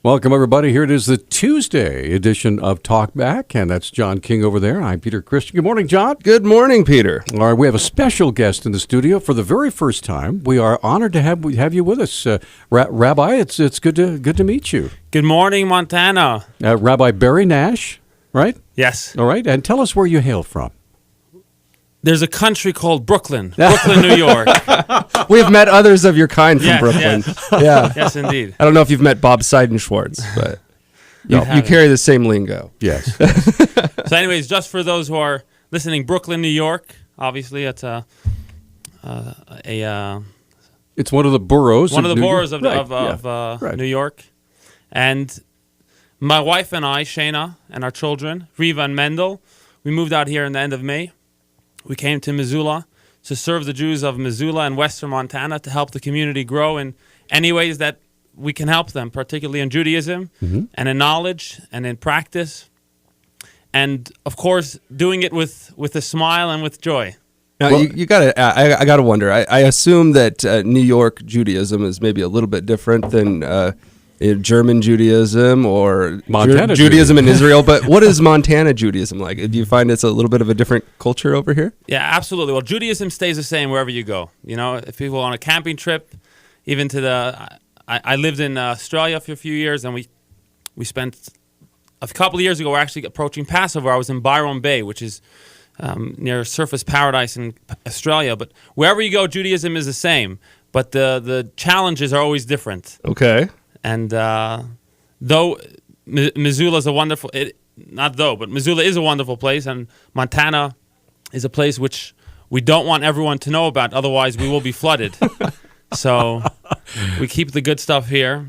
Welcome, everybody. Here it is, the Tuesday edition of Talk Back, and that's John King over there. I'm Peter Christian. Good morning, John. Good morning, Peter. All right, we have a special guest in the studio for the very first time. We are honored to have you with us, Rabbi. It's good to meet you. Good morning, Montana. Rabbi Barry Nash, right? Yes. All right, and tell us where you hail from. There's a country called Brooklyn, New York. We have met others of your kind from Brooklyn. Yes. Yeah. Yes, indeed. I don't know if you've met Bob Seidenschwartz, but you carry the same lingo. Yes. So anyways, just for those who are listening, Brooklyn, New York, obviously it's It's one of the boroughs. of Right. New York. And my wife and I, Shayna, and our children, Riva and Mendel, we moved out here in the end of May. We came to Missoula to serve the Jews of Missoula and Western Montana to help the community grow in any ways that we can help them, particularly in Judaism and in knowledge and in practice. And, of course, doing it with a smile and with joy. Now, you gotta. I gotta wonder. I assume that New York Judaism is maybe a little bit different than German Judaism or Montana Judaism in Israel. But what is Montana Judaism like? Do you find it's a little bit of a different culture over here? Yeah, absolutely. Well, Judaism stays the same wherever you go. You know, if people on a camping trip, even to the... I lived in Australia for a few years, and we spent... A couple of years ago, we're actually approaching Passover. I was in Byron Bay, which is near Surfers Paradise in Australia. But wherever you go, Judaism is the same. But the challenges are always different. Okay. And though Missoula is a wonderful... but Missoula is a wonderful place, and Montana is a place which we don't want everyone to know about, otherwise we will be flooded. So we keep the good stuff here.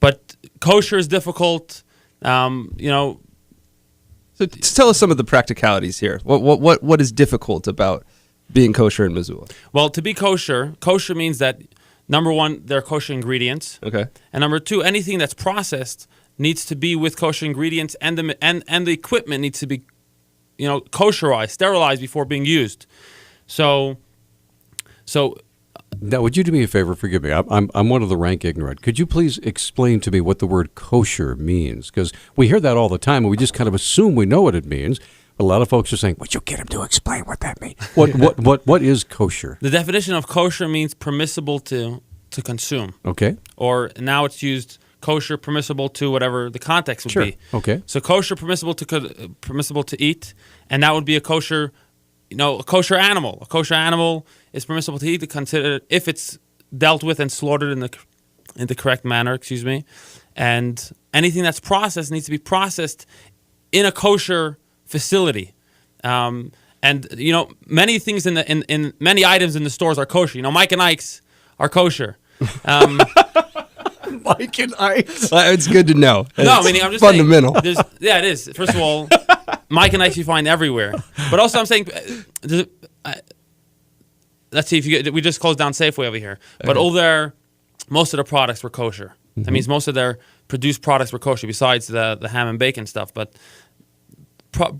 But kosher is difficult, So tell us some of the practicalities here. What is difficult about being kosher in Missoula? Well, to be kosher means that, number one, there are kosher ingredients. Okay. And number two, anything that's processed needs to be with kosher ingredients, and the equipment needs to be, kosherized, sterilized before being used. So. Now, would you do me a favor? Forgive me. I'm one of the rank ignorant. Could you please explain to me what the word kosher means? Because we hear that all the time, and we just kind of assume we know what it means. A lot of folks are saying, "Would you get him to explain what that means?" What is kosher? The definition of kosher means permissible to consume. Okay. Or now it's used kosher, permissible to whatever the context would be. Okay. So kosher, permissible to eat, and that would be a kosher. A kosher animal. A kosher animal is permissible to eat, to consider if it's dealt with and slaughtered in the correct manner. And anything that's processed needs to be processed in a kosher facility. Many things in many items in the stores are kosher. Mike and Ike's are kosher. Mike and Ike's. It's good to know. I'm just fundamental. Saying, it is. First of all, Mike and Ike's you find everywhere. But also I'm saying, let's see, we just closed down Safeway over here. But most of the products were kosher. Mm-hmm. That means most of their produced products were kosher, besides the ham and bacon stuff. But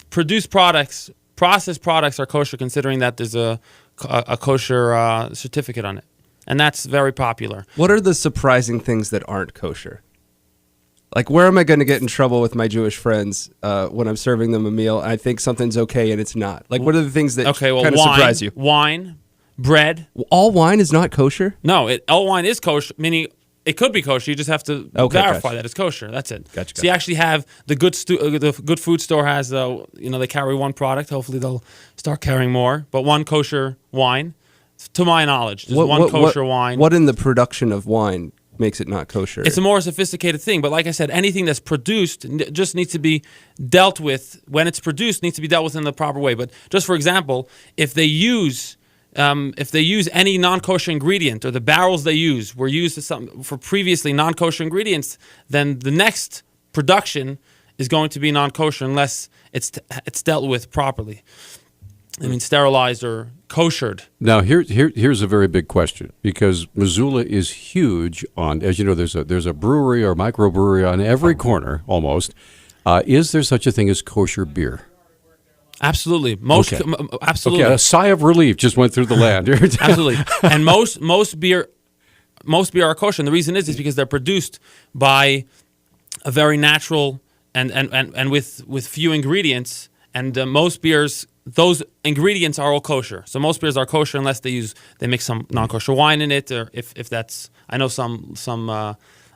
produced products, processed products are kosher, considering that there's a kosher certificate on it. And that's very popular. What are the surprising things that aren't kosher? Like, where am I going to get in trouble with my Jewish friends when I'm serving them a meal? I think something's okay and it's not. Like, what are the things that kind of surprise you? Wine, bread. All wine is not kosher? No, all wine is kosher, meaning it could be kosher. You just have to verify that it's kosher. That's it. Gotcha. So you actually have the good food store has, they carry one product. Hopefully they'll start carrying more. But one kosher wine, to my knowledge. There's one kosher wine. What in the production of wine makes it not kosher? It's a more sophisticated thing, but like I said, anything that's produced just needs to be dealt with. When it's produced, needs to be dealt with in the proper way. But just for example, if they use any non-kosher ingredient, or the barrels they use were used for previously non-kosher ingredients, then the next production is going to be non-kosher unless it's dealt with properly. Sterilized or koshered. Now, here's a very big question, because Missoula is huge on, as you know, there's a brewery or microbrewery on every corner almost. Is there such a thing as kosher beer? Absolutely. Absolutely. Okay, a sigh of relief just went through the land. Absolutely. And most beer are kosher, and the reason is because they're produced by a very natural and with few ingredients. And most beers, those ingredients are all kosher. So most beers are kosher unless they mix some non-kosher wine in it, or if that's, I know some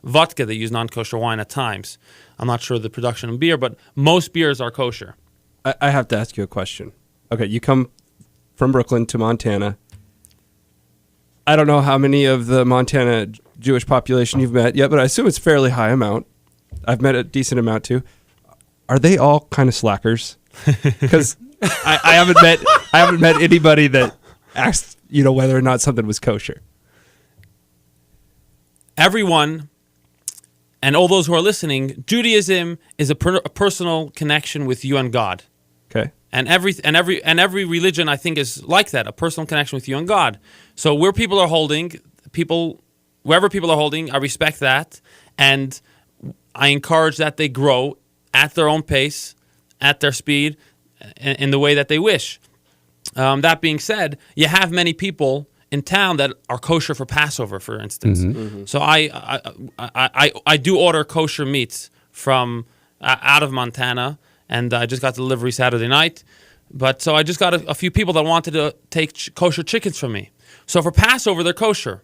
vodka they use non-kosher wine at times. I'm not sure the production of beer, but most beers are kosher. I have to ask you a question. Okay, you come from Brooklyn to Montana. I don't know how many of the Montana Jewish population you've met yet, but I assume it's a fairly high amount. I've met a decent amount too. Are they all kind of slackers? Because I haven't met anybody that asked, whether or not something was kosher. Everyone, and all those who are listening, Judaism is a personal connection with you and God. Okay. And every religion, I think, is like that, a personal connection with you and God. So wherever people are holding, I respect that, and I encourage that they grow at their own pace, at their speed, in the way that they wish. That being said, you have many people in town that are kosher for Passover, for instance. Mm-hmm. So I do order kosher meats from out of Montana, and I just got delivery Saturday night. So I just got a few people that wanted to take kosher chickens from me. So for Passover, they're kosher,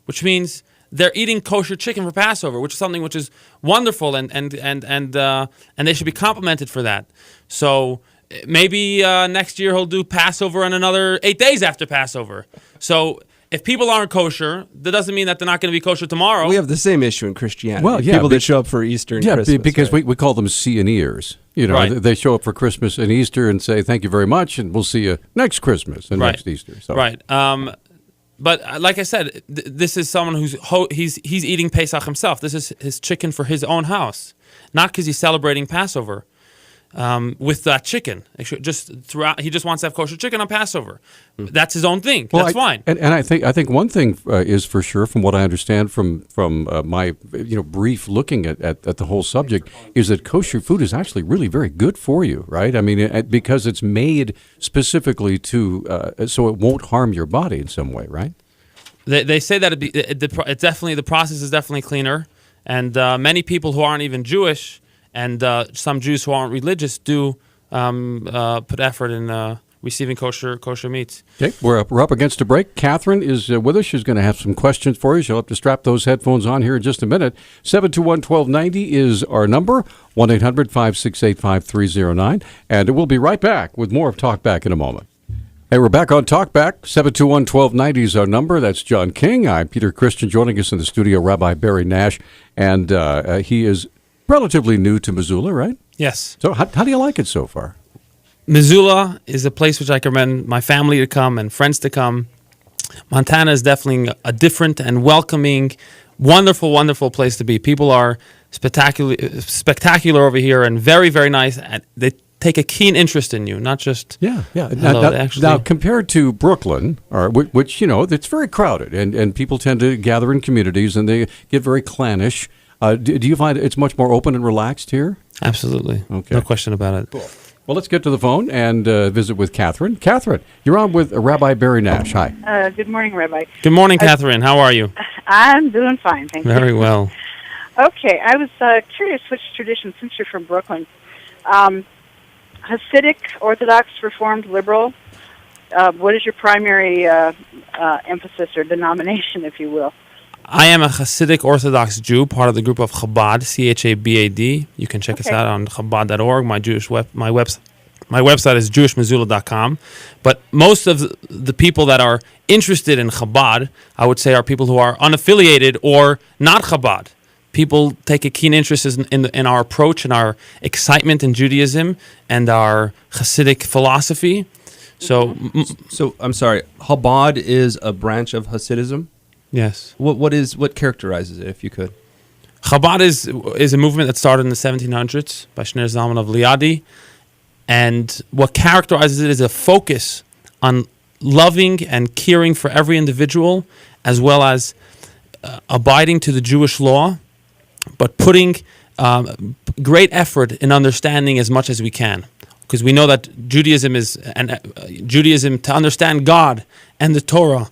which means they're eating kosher chicken for Passover, which is something which is wonderful, and they should be complimented for that. So maybe next year he'll do Passover and another 8 days after Passover. So if people aren't kosher, that doesn't mean that they're not going to be kosher tomorrow. We have the same issue in Christianity. Well, yeah, people that show up for Easter and Christmas. Because we call them see-and-ears. Right. They show up for Christmas and Easter and say, thank you very much, and we'll see you next Christmas and next Easter. So. Right. But like I said, this is someone he's eating Pesach himself. This is his chicken for his own house, not because he's celebrating Passover with that chicken. Just throughout, he just wants to have kosher chicken on Passover. That's his own thing. Well, that's fine. And I think one thing is for sure, from what I understand from my brief looking at the whole subject, is that kosher food is actually really very good for you, right? I mean, because it's made specifically to so it won't harm your body in some way, right? They say that it's definitely, the process is definitely cleaner, and many people who aren't even Jewish and some Jews who aren't religious do put effort in receiving kosher meats. Okay, we're up against a break. Catherine is with us. She's going to have some questions for you. She'll have to strap those headphones on here in just a minute. 721-1290 is our number, 1-800-568-5309. And we'll be right back with more of Talk Back in a moment. Hey, we're back on Talk Back. 721-1290 is our number. That's John King. I'm Peter Christian. Joining us in the studio, Rabbi Barry Nash. And he is relatively new to Missoula, right? Yes. So how do you like it so far? Missoula is a place which I recommend my family to come and friends to come. Montana is definitely a different and welcoming, wonderful, wonderful place to be. People are spectacular over here and very, very nice. They take a keen interest in you, not just hello. Now, compared to Brooklyn, which it's very crowded and people tend to gather in communities and they get very clannish. Do you find it's much more open and relaxed here? Absolutely. Okay. No question about it. Cool. Well, let's get to the phone and visit with Catherine. Catherine, you're on with Rabbi Barry Nash. Hi. Good morning, Rabbi. Good morning, Catherine. How are you? I'm doing fine, thank you. Very well. Okay, I was curious which tradition, since you're from Brooklyn, Hasidic, Orthodox, Reformed, Liberal, what is your primary emphasis or denomination, if you will? I am a Hasidic Orthodox Jew, part of the group of Chabad, Chabad. You can check us out on Chabad.org. My website is jewishmissoula.com. But most of the people that are interested in Chabad, I would say, are people who are unaffiliated or not Chabad. People take a keen interest in our approach and our excitement in Judaism and our Hasidic philosophy. So I'm sorry, Chabad is a branch of Hasidism? Yes. What characterizes it, if you could? Chabad is a movement that started in the 1700s by Shner Zalman of Liadi, and what characterizes it is a focus on loving and caring for every individual, as well as abiding to the Jewish law, but putting great effort in understanding as much as we can, because we know that Judaism to understand God and the Torah.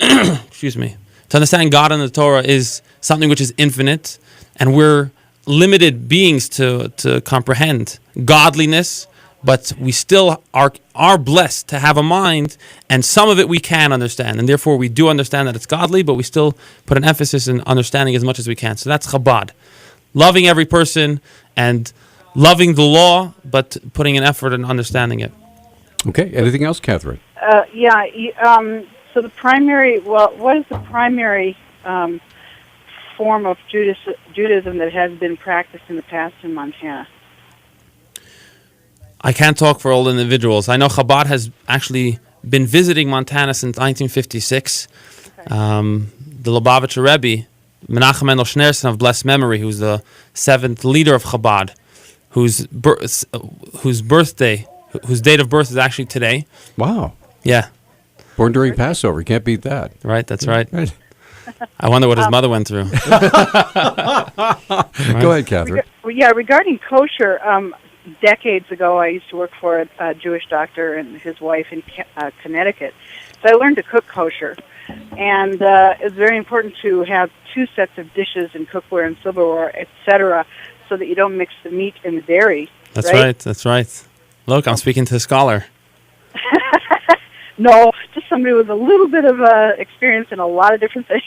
Excuse me. To understand God and the Torah is something which is infinite, and we're limited beings to comprehend godliness, but we still are blessed to have a mind, and some of it we can understand, and therefore we do understand that it's godly, but we still put an emphasis in understanding as much as we can. So that's Chabad. Loving every person and loving the law, but putting an effort in understanding it. Okay. Anything else, Catherine? So the primary, what is the primary form of Judaism that has been practiced in the past in Montana? I can't talk for all individuals. I know Chabad has actually been visiting Montana since 1956. Okay. The Lubavitcher Rabbi, Menachem Mendel Schneerson of blessed memory, who's the 7th leader of Chabad, whose date of birth is actually today. Wow. Yeah. Born during Passover. You can't beat that. Right, that's right. I wonder what his mother went through. Right. Go ahead, Catherine. Regarding kosher, decades ago I used to work for a Jewish doctor and his wife in Connecticut. So I learned to cook kosher. And it's very important to have 2 sets of dishes and cookware and silverware, etc., so that you don't mix the meat and the dairy. That's right. Look, I'm speaking to a scholar. No, just somebody with a little bit of experience in a lot of different things.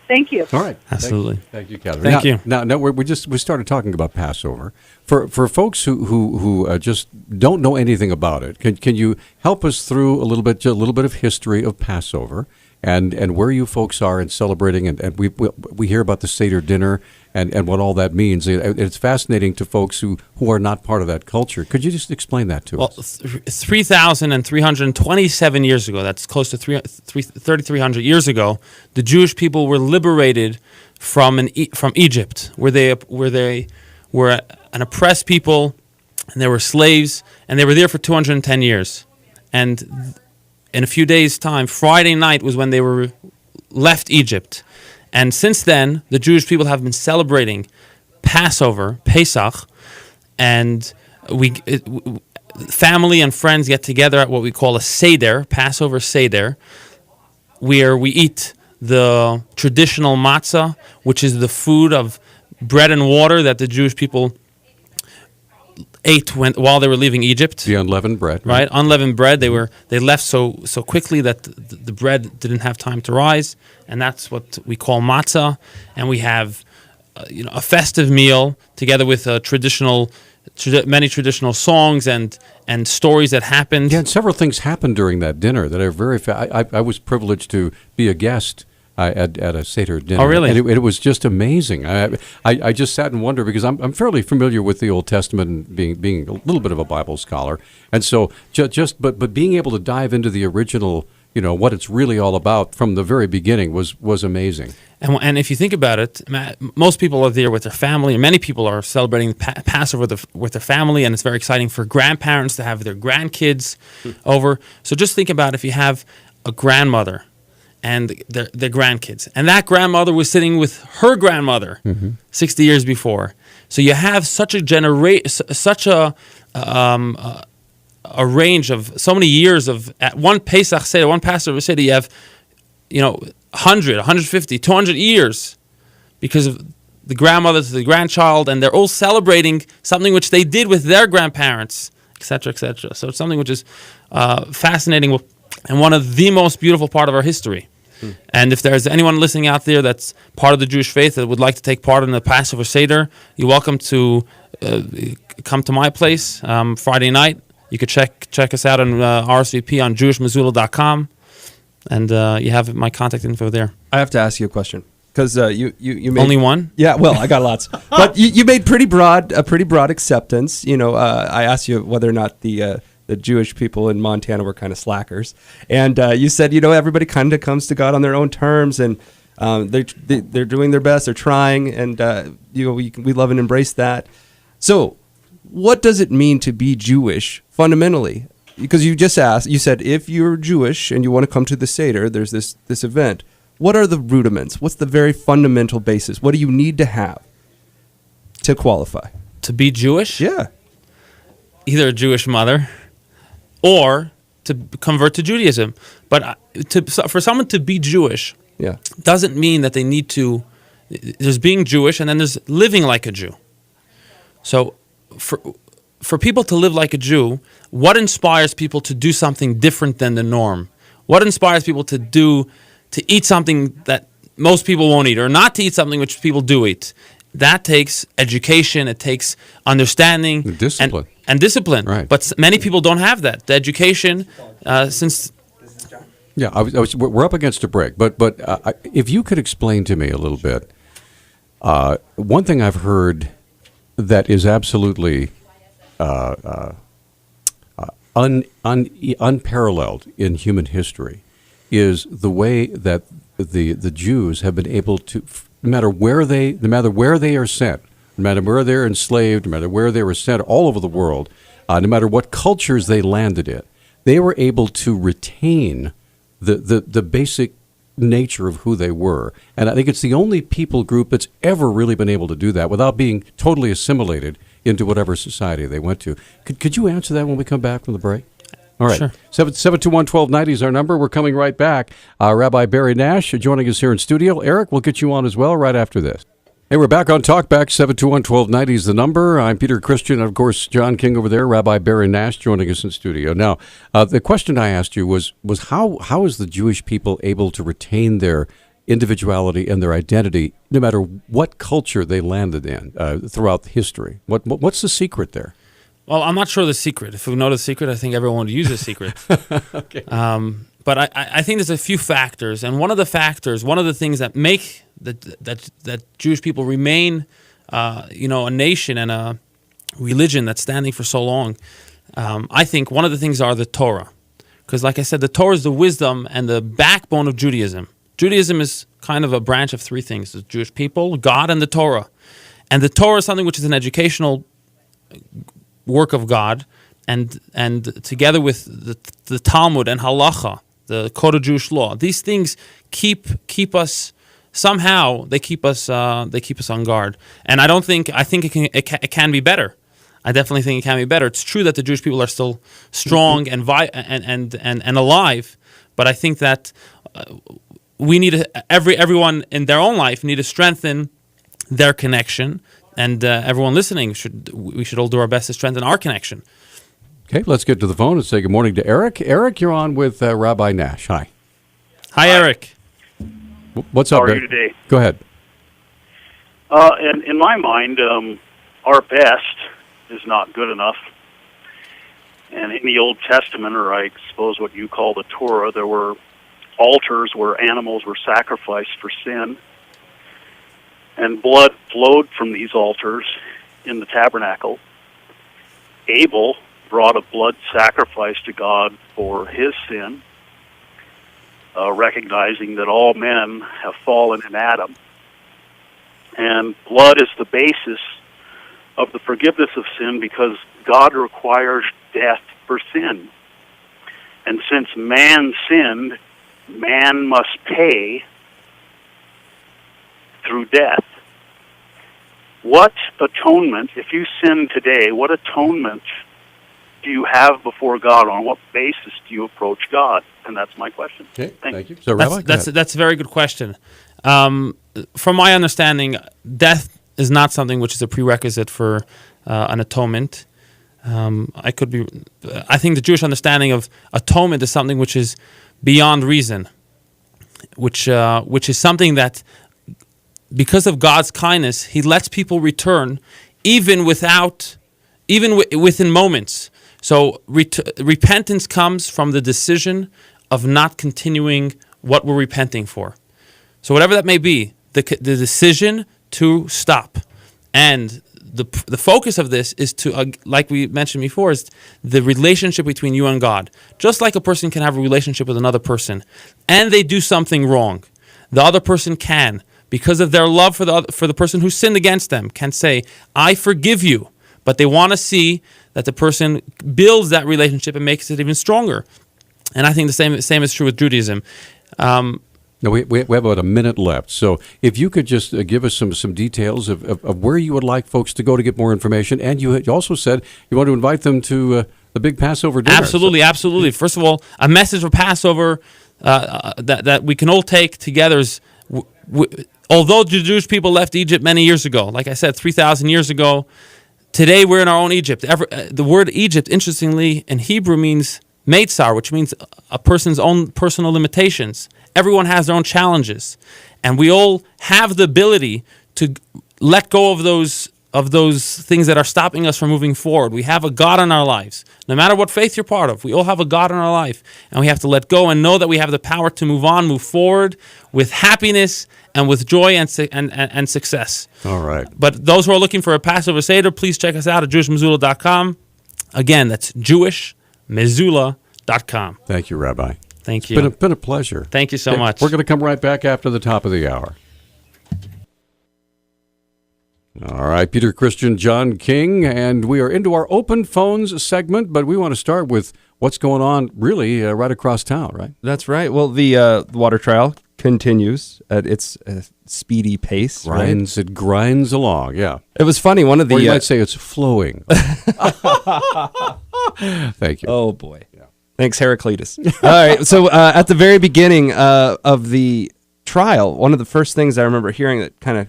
Thank you. All right. Absolutely. Thank you, Catherine. Thank you. Now, we started talking about Passover. For folks who just don't know anything about it, can you help us through a little bit of history of Passover and where you folks are in celebrating? And we hear about the Seder dinner and what all that means. It's fascinating to folks who are not part of that culture. Could you just explain that to us? 3,327 years ago, that's close to 3,300 years ago, the Jewish people were liberated from Egypt, where they were an oppressed people, and they were slaves, and they were there for 210 years. And in a few days' time, Friday night was when they were left Egypt. And since then, the Jewish people have been celebrating Passover, Pesach, and family and friends get together at what we call a Seder, Passover Seder, where we eat the traditional matzah, which is the food of bread and water that the Jewish people ate while they were leaving Egypt. The unleavened bread. Right? Unleavened bread. They left so quickly that the bread didn't have time to rise, and that's what we call matzah. And we have a festive meal together with many traditional songs and stories that happened. Yeah, and several things happened during that dinner that are very I was privileged to be a guest at a Seder dinner. Oh, really? And it was just amazing. I just sat and wondered because I'm fairly familiar with the Old Testament, being a little bit of a Bible scholar, and so but being able to dive into the original, what it's really all about from the very beginning was amazing. And if you think about it, most people are there with their family, and many people are celebrating Passover with their family, and it's very exciting for grandparents to have their grandkids over. So just think about if you have a grandmother and their grandkids, and that grandmother was sitting with her grandmother 60 years before. So you have such a range of so many years of at one Pesach Seder, one Passover Seder, you have 100, 150, 200 years because of the grandmother to the grandchild, and they're all celebrating something which they did with their grandparents, etc., etc. So it's something which is fascinating and one of the most beautiful part of our history. And if there's anyone listening out there that's part of the Jewish faith that would like to take part in the Passover Seder, you're welcome to come to my place Friday night. You could check us out on RSVP on jewishmissoula.com, and you have my contact info there. I have to ask you a question because you made only one. Yeah, well, I got lots, but you made pretty broad acceptance. I asked you whether or not the Jewish people in Montana were kind of slackers, and you said everybody kind of comes to God on their own terms, and they're doing their best, they're trying, and we love and embrace that. So, what does it mean to be Jewish fundamentally? Because you said if you're Jewish and you want to come to the Seder, there's this event. What are the rudiments? What's the very fundamental basis? What do you need to have to qualify? To be Jewish? Yeah. Either a Jewish mother or to convert to Judaism. But for someone to be Jewish doesn't mean that they need to there's being Jewish, and then there's living like a Jew. So for people to live like a Jew, what inspires people to do something different than the norm? What inspires people to eat something that most people won't eat, or not to eat something which people do eat? That takes education. It takes understanding, discipline, and discipline. Right. But many people don't have that. The education, since. Yeah, we're up against a break. But if you could explain to me a little bit, one thing I've heard that is absolutely unparalleled in human history is the way that the Jews have been able to, no matter where they are sent, no matter where they're enslaved, no matter where they were sent all over the world, no matter what cultures they landed in, they were able to retain the basic nature of who they were. And I think it's the only people group that's ever really been able to do that without being totally assimilated into whatever society they went to. Could you answer that when we come back from the break? All right. Sure. 721-1290 is our number. We're coming right back. Rabbi Barry Nash joining us here in studio. Eric, we'll get you on as well right after this. Hey, we're back on Talkback. 721-1290 is the number. I'm Peter Christian. Of course, John King over there. Rabbi Barry Nash joining us in studio. Now, the question I asked you was how is the Jewish people able to retain their individuality and their identity no matter what culture they landed in throughout history? What's the secret there? Well, I'm not sure the secret. If we know the secret, I think everyone would use the secret. Okay. But I think there's a few factors, and one of the things that make that Jewish people remain, a nation and a religion that's standing for so long. I think one of the things are the Torah, because, like I said, the Torah is the wisdom and the backbone of Judaism. Judaism is kind of a branch of three things: the Jewish people, God, and the Torah. And the Torah is something which is an educational work of God, and together with the Talmud and Halacha, the Code of Jewish law, these things keep us somehow. They keep us on guard. And I think it can be better. I definitely think it can be better. It's true that the Jewish people are still strong and alive, but I think that we need everyone in their own life need to strengthen their connection. And everyone listening, we should all do our best to strengthen our connection. Okay, let's get to the phone and say good morning to Eric. Eric, you're on with Rabbi Nash. Hi. Hi, Eric. What's up, How are Eric? you today? Go ahead. In my mind, our best is not good enough. And in the Old Testament, or I suppose what you call the Torah, there were altars where animals were sacrificed for sin. And blood flowed from these altars in the tabernacle. Abel brought a blood sacrifice to God for his sin, recognizing that all men have fallen in Adam. And blood is the basis of the forgiveness of sin because God requires death for sin. And since man sinned, man must pay through death. What atonement, if you sin today, what atonement do you have before God? On what basis do you approach God? And that's my question. Okay, thank you. So, Rabbi, that's a very good question. From my understanding, death is not something which is a prerequisite for an atonement. I think the Jewish understanding of atonement is something which is beyond reason, which is something that, because of God's kindness, He lets people return, even within moments. So repentance comes from the decision of not continuing what we're repenting for. So whatever that may be, the decision to stop, and the focus of this is to, like we mentioned before, is the relationship between you and God. Just like a person can have a relationship with another person, and they do something wrong, the other person can, because of their love for the person who sinned against them, can say, "I forgive you." But they want to see that the person builds that relationship and makes it even stronger. And I think the same is true with Judaism. Now, we have about a minute left. So if you could just give us some details of where you would like folks to go to get more information. And you also said you want to invite them to the big Passover dinner. Absolutely. First of all, a message for Passover that we can all take together is although the Jewish people left Egypt many years ago, like I said, 3,000 years ago, today we're in our own Egypt. The word Egypt, interestingly, in Hebrew means Meitzar, which means a person's own personal limitations. Everyone has their own challenges. And we all have the ability to let go of those things that are stopping us from moving forward. We have a God in our lives. No matter what faith you're part of, we all have a God in our life. And we have to let go and know that we have the power to move on, move forward with happiness and with joy and success. All right. But those who are looking for a Passover Seder, please check us out at jewishmizula.com. Again, that's jewishmizula.com. Thank you, Rabbi. Thank you. It's been a pleasure. Thank you so much. We're going to come right back after the top of the hour. All right, Peter Christian, John King, and we are into our open phones segment, but we want to start with what's going on really right across town, right? That's right. Well, the water trial continues at its speedy pace. It grinds along, yeah. It was funny. One of the... Or you might say it's flowing. Thank you. Oh, boy. Yeah. Thanks, Heraclitus. All right, so at the very beginning of the trial, one of the first things I remember hearing that kind of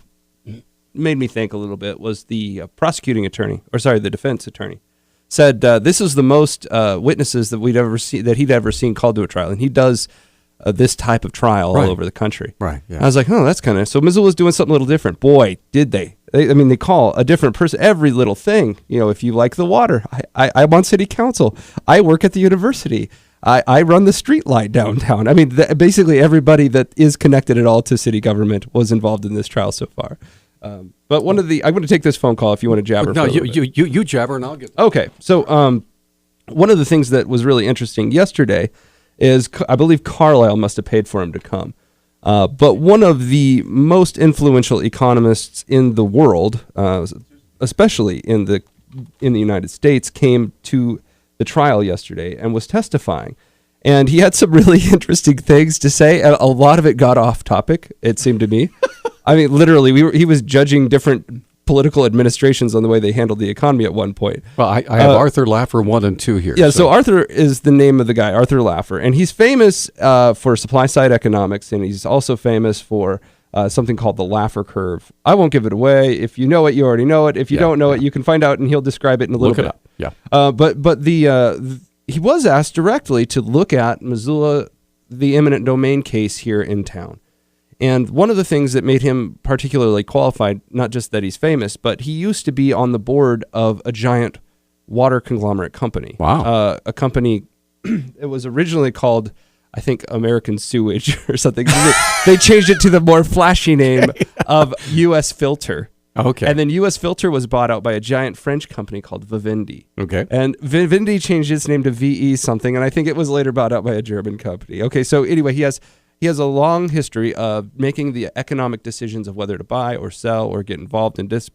made me think a little bit was the the defense attorney said this is the most witnesses that he'd ever seen called to a trial, and he does this type of trial all over the country. Right. Yeah. I was like, oh, that's kind of so. Missoula's doing something a little different. Boy, did they! They call a different person every little thing. If you like the water, I'm on city council. I work at the university. I run the street light downtown. Basically everybody that is connected at all to city government was involved in this trial so far. But I'm going to take this phone call if you want to jabber. No, you jabber and I'll get. Okay, so one of the things that was really interesting yesterday is I believe Carlisle must have paid for him to come. But one of the most influential economists in the world, especially in the United States, came to the trial yesterday and was testifying. And he had some really interesting things to say. And a lot of it got off topic, it seemed to me. Literally, he was judging different political administrations on the way they handled the economy at one point. Well, I have Arthur Laffer 1 and 2 here. Yeah, so Arthur is the name of the guy, Arthur Laffer. And he's famous for supply-side economics, and he's also famous for something called the Laffer curve. I won't give it away. If you know it, you already know it. If you don't know it, you can find out, and he'll describe it in a little bit. Look it up, yeah. But he was asked directly to look at Missoula, the eminent domain case here in town. And one of the things that made him particularly qualified, not just that he's famous, but he used to be on the board of a giant water conglomerate company. Wow. A company, it was originally called, I think, American Sewage or something. They changed it to the more flashy name of U.S. Filter. Okay. And then U.S. Filter was bought out by a giant French company called Vivendi. Okay. And Vivendi changed its name to VE something, and I think it was later bought out by a German company. Okay, so anyway, he has a long history of making the economic decisions of whether to buy or sell or get involved in this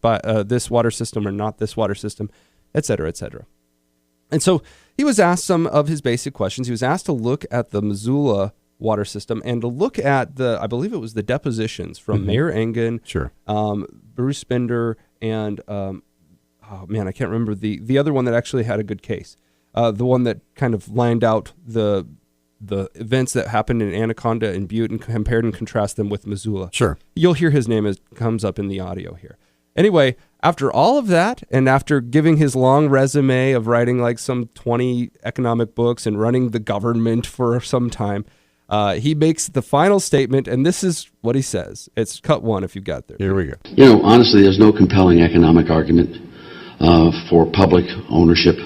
water system or not this water system, et cetera, et cetera. And so he was asked some of his basic questions. He was asked to look at the Missoula water system and to look at I believe it was the depositions from Mayor Engen, sure, Bruce Bender, and I can't remember the other one that actually had a good case. The one that kind of lined out the events that happened in Anaconda and Butte and compared and contrast them with Missoula. Sure. You'll hear his name comes up in the audio here. Anyway, after all of that, and after giving his long resume of writing like some 20 economic books and running the government for some time, he makes the final statement, and this is what he says. It's cut 1 if you've got there. Here we go. Honestly, there's no compelling economic argument for public ownership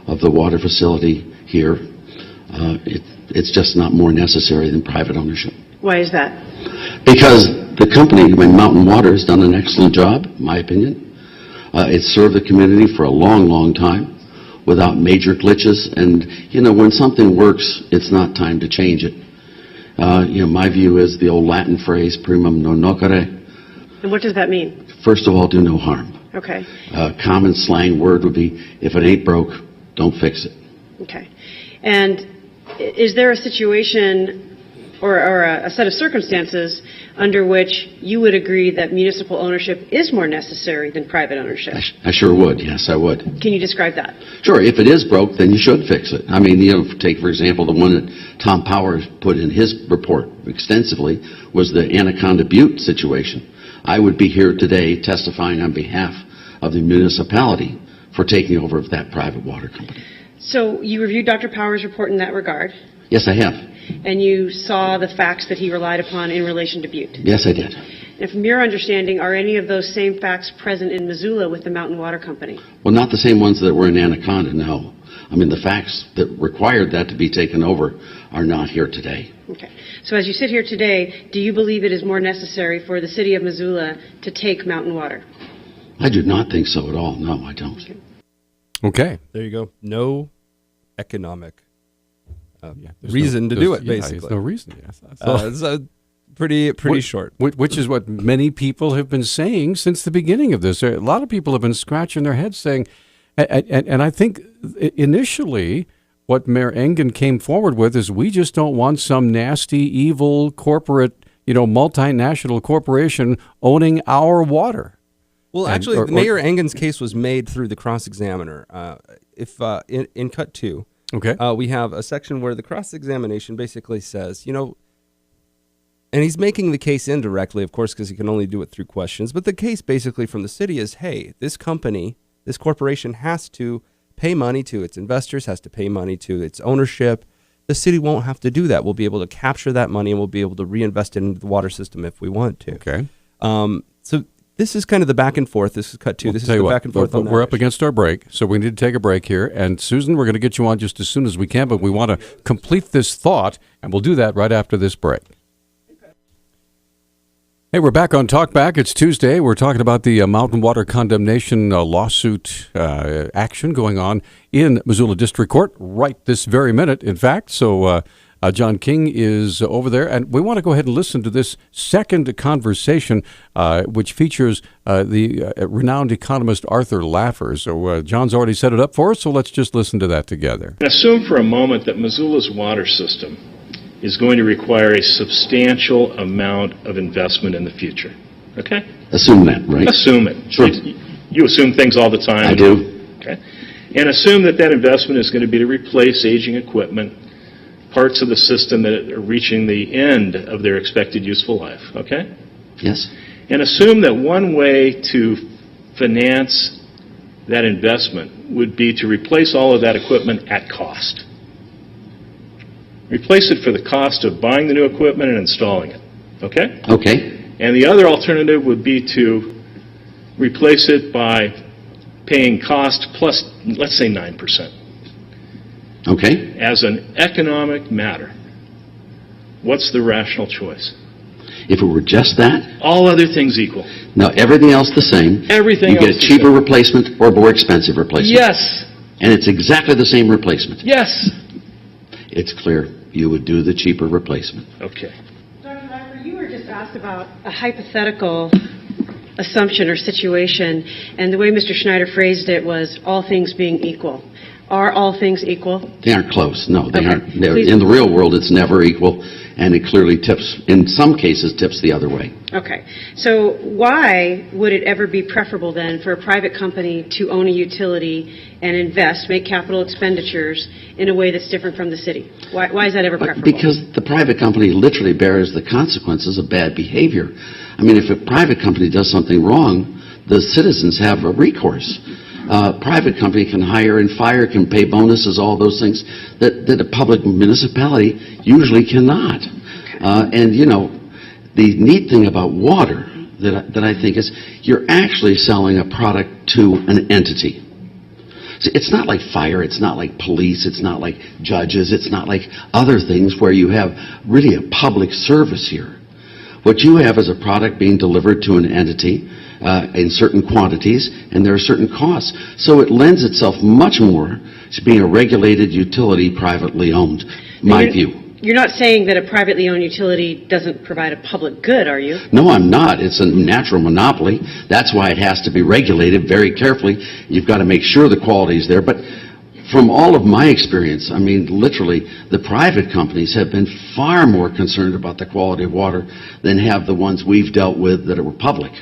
of the water facility here. It's just not more necessary than private ownership. Why is that? Because the company, Mountain Water, has done an excellent job, in my opinion. It's served the community for a long, long time without major glitches. And, when something works, it's not time to change it. My view is the old Latin phrase, primum non nocere. And what does that mean? First of all, do no harm. Okay. Common slang word would be, if it ain't broke, don't fix it. Okay. And is there a situation or a set of circumstances under which you would agree that municipal ownership is more necessary than private ownership. I sure would. Yes, I would. Can you describe that? Sure. If it is broke, then you should fix it. I mean, take, for example, the one that Tom Powers put in his report extensively was the Anaconda Butte situation. I would be here today testifying on behalf of the municipality for taking over of that private water company. So you reviewed Dr. Powers' report in that regard? Yes, I have. And you saw the facts that he relied upon in relation to Butte? Yes, I did. And from your understanding, are any of those same facts present in Missoula with the Mountain Water Company? Well, not the same ones that were in Anaconda, no. I mean, the facts that required that to be taken over are not here today. Okay. So as you sit here today, do you believe it is more necessary for the city of Missoula to take Mountain Water? I do not think so at all. No, I don't. Okay. There you go. No economic reason to do it, basically. There's no reason. Yes. It's pretty short. Which is what many people have been saying since the beginning of this. A lot of people have been scratching their heads saying, and I think initially what Mayor Engen came forward with is we just don't want some nasty, evil corporate, multinational corporation owning our water. Well, actually, Mayor Engen's case was made through the cross-examiner. In cut 2, okay, we have a section where the cross-examination basically says, and he's making the case indirectly, of course, because he can only do it through questions. But the case basically from the city is, hey, this corporation has to pay money to its investors, has to pay money to its ownership. The city won't have to do that. We'll be able to capture that money and we'll be able to reinvest it into the water system if we want to. Okay. So this is kind of the back and forth. This is cut 2. This is the back and forth on that. We're up against our break, so we need to take a break here. And Susan, we're going to get you on just as soon as we can, but we want to complete this thought, and we'll do that right after this break. Hey, we're back on Talkback. It's Tuesday. We're talking about the mountain water condemnation lawsuit action going on in Missoula District Court right this very minute, in fact. So John King is over there, and we want to go ahead and listen to this second conversation, which features the renowned economist Arthur Laffer. So John's already set it up for us, so let's just listen to that together. Assume for a moment that Missoula's water system is going to require a substantial amount of investment in the future. Okay? Assume that, right? Assume it. Sure. You assume things all the time. I do. Okay. And assume that investment is going to be to replace aging equipment, parts of the system that are reaching the end of their expected useful life. Okay? Yes. And assume that one way to finance that investment would be to replace all of that equipment at cost. Replace it for the cost of buying the new equipment and installing it. Okay? Okay. And the other alternative would be to replace it by paying cost plus, let's say, 9%. Okay. As an economic matter, what's the rational choice? If it were just that? All other things equal. No, everything else the same. Everything you else get a cheaper replacement or more expensive replacement. Yes. And it's exactly the same replacement. Yes. It's clear you would do the cheaper replacement. Okay. Dr. Laffer, you were just asked about a hypothetical assumption or situation, and the way Mr. Schneider phrased it was all things being equal. Are all things equal? They aren't close. No, they aren't. Please. In the real world, it's never equal, and it clearly tips, in some cases, tips the other way. Okay. So why would it ever be preferable then for a private company to own a utility and invest, make capital expenditures in a way that's different from the city? Why is that ever preferable? Because the private company literally bears the consequences of bad behavior. I mean, if a private company does something wrong, the citizens have a recourse. Private company can hire and fire, can pay bonuses, all those things that a public municipality usually cannot. And, the neat thing about water that I think is you're actually selling a product to an entity. See, it's not like fire, it's not like police, it's not like judges, it's not like other things where you have really a public service here. What you have is a product being delivered to an entity in certain quantities, and there are certain costs. So it lends itself much more to being a regulated utility privately owned, my view. You're not saying that a privately owned utility doesn't provide a public good, are you? No, I'm not. It's a natural monopoly. That's why it has to be regulated very carefully. You've got to make sure the quality is there. But from all of my experience, I mean, literally, the private companies have been far more concerned about the quality of water than have the ones we've dealt with that were public.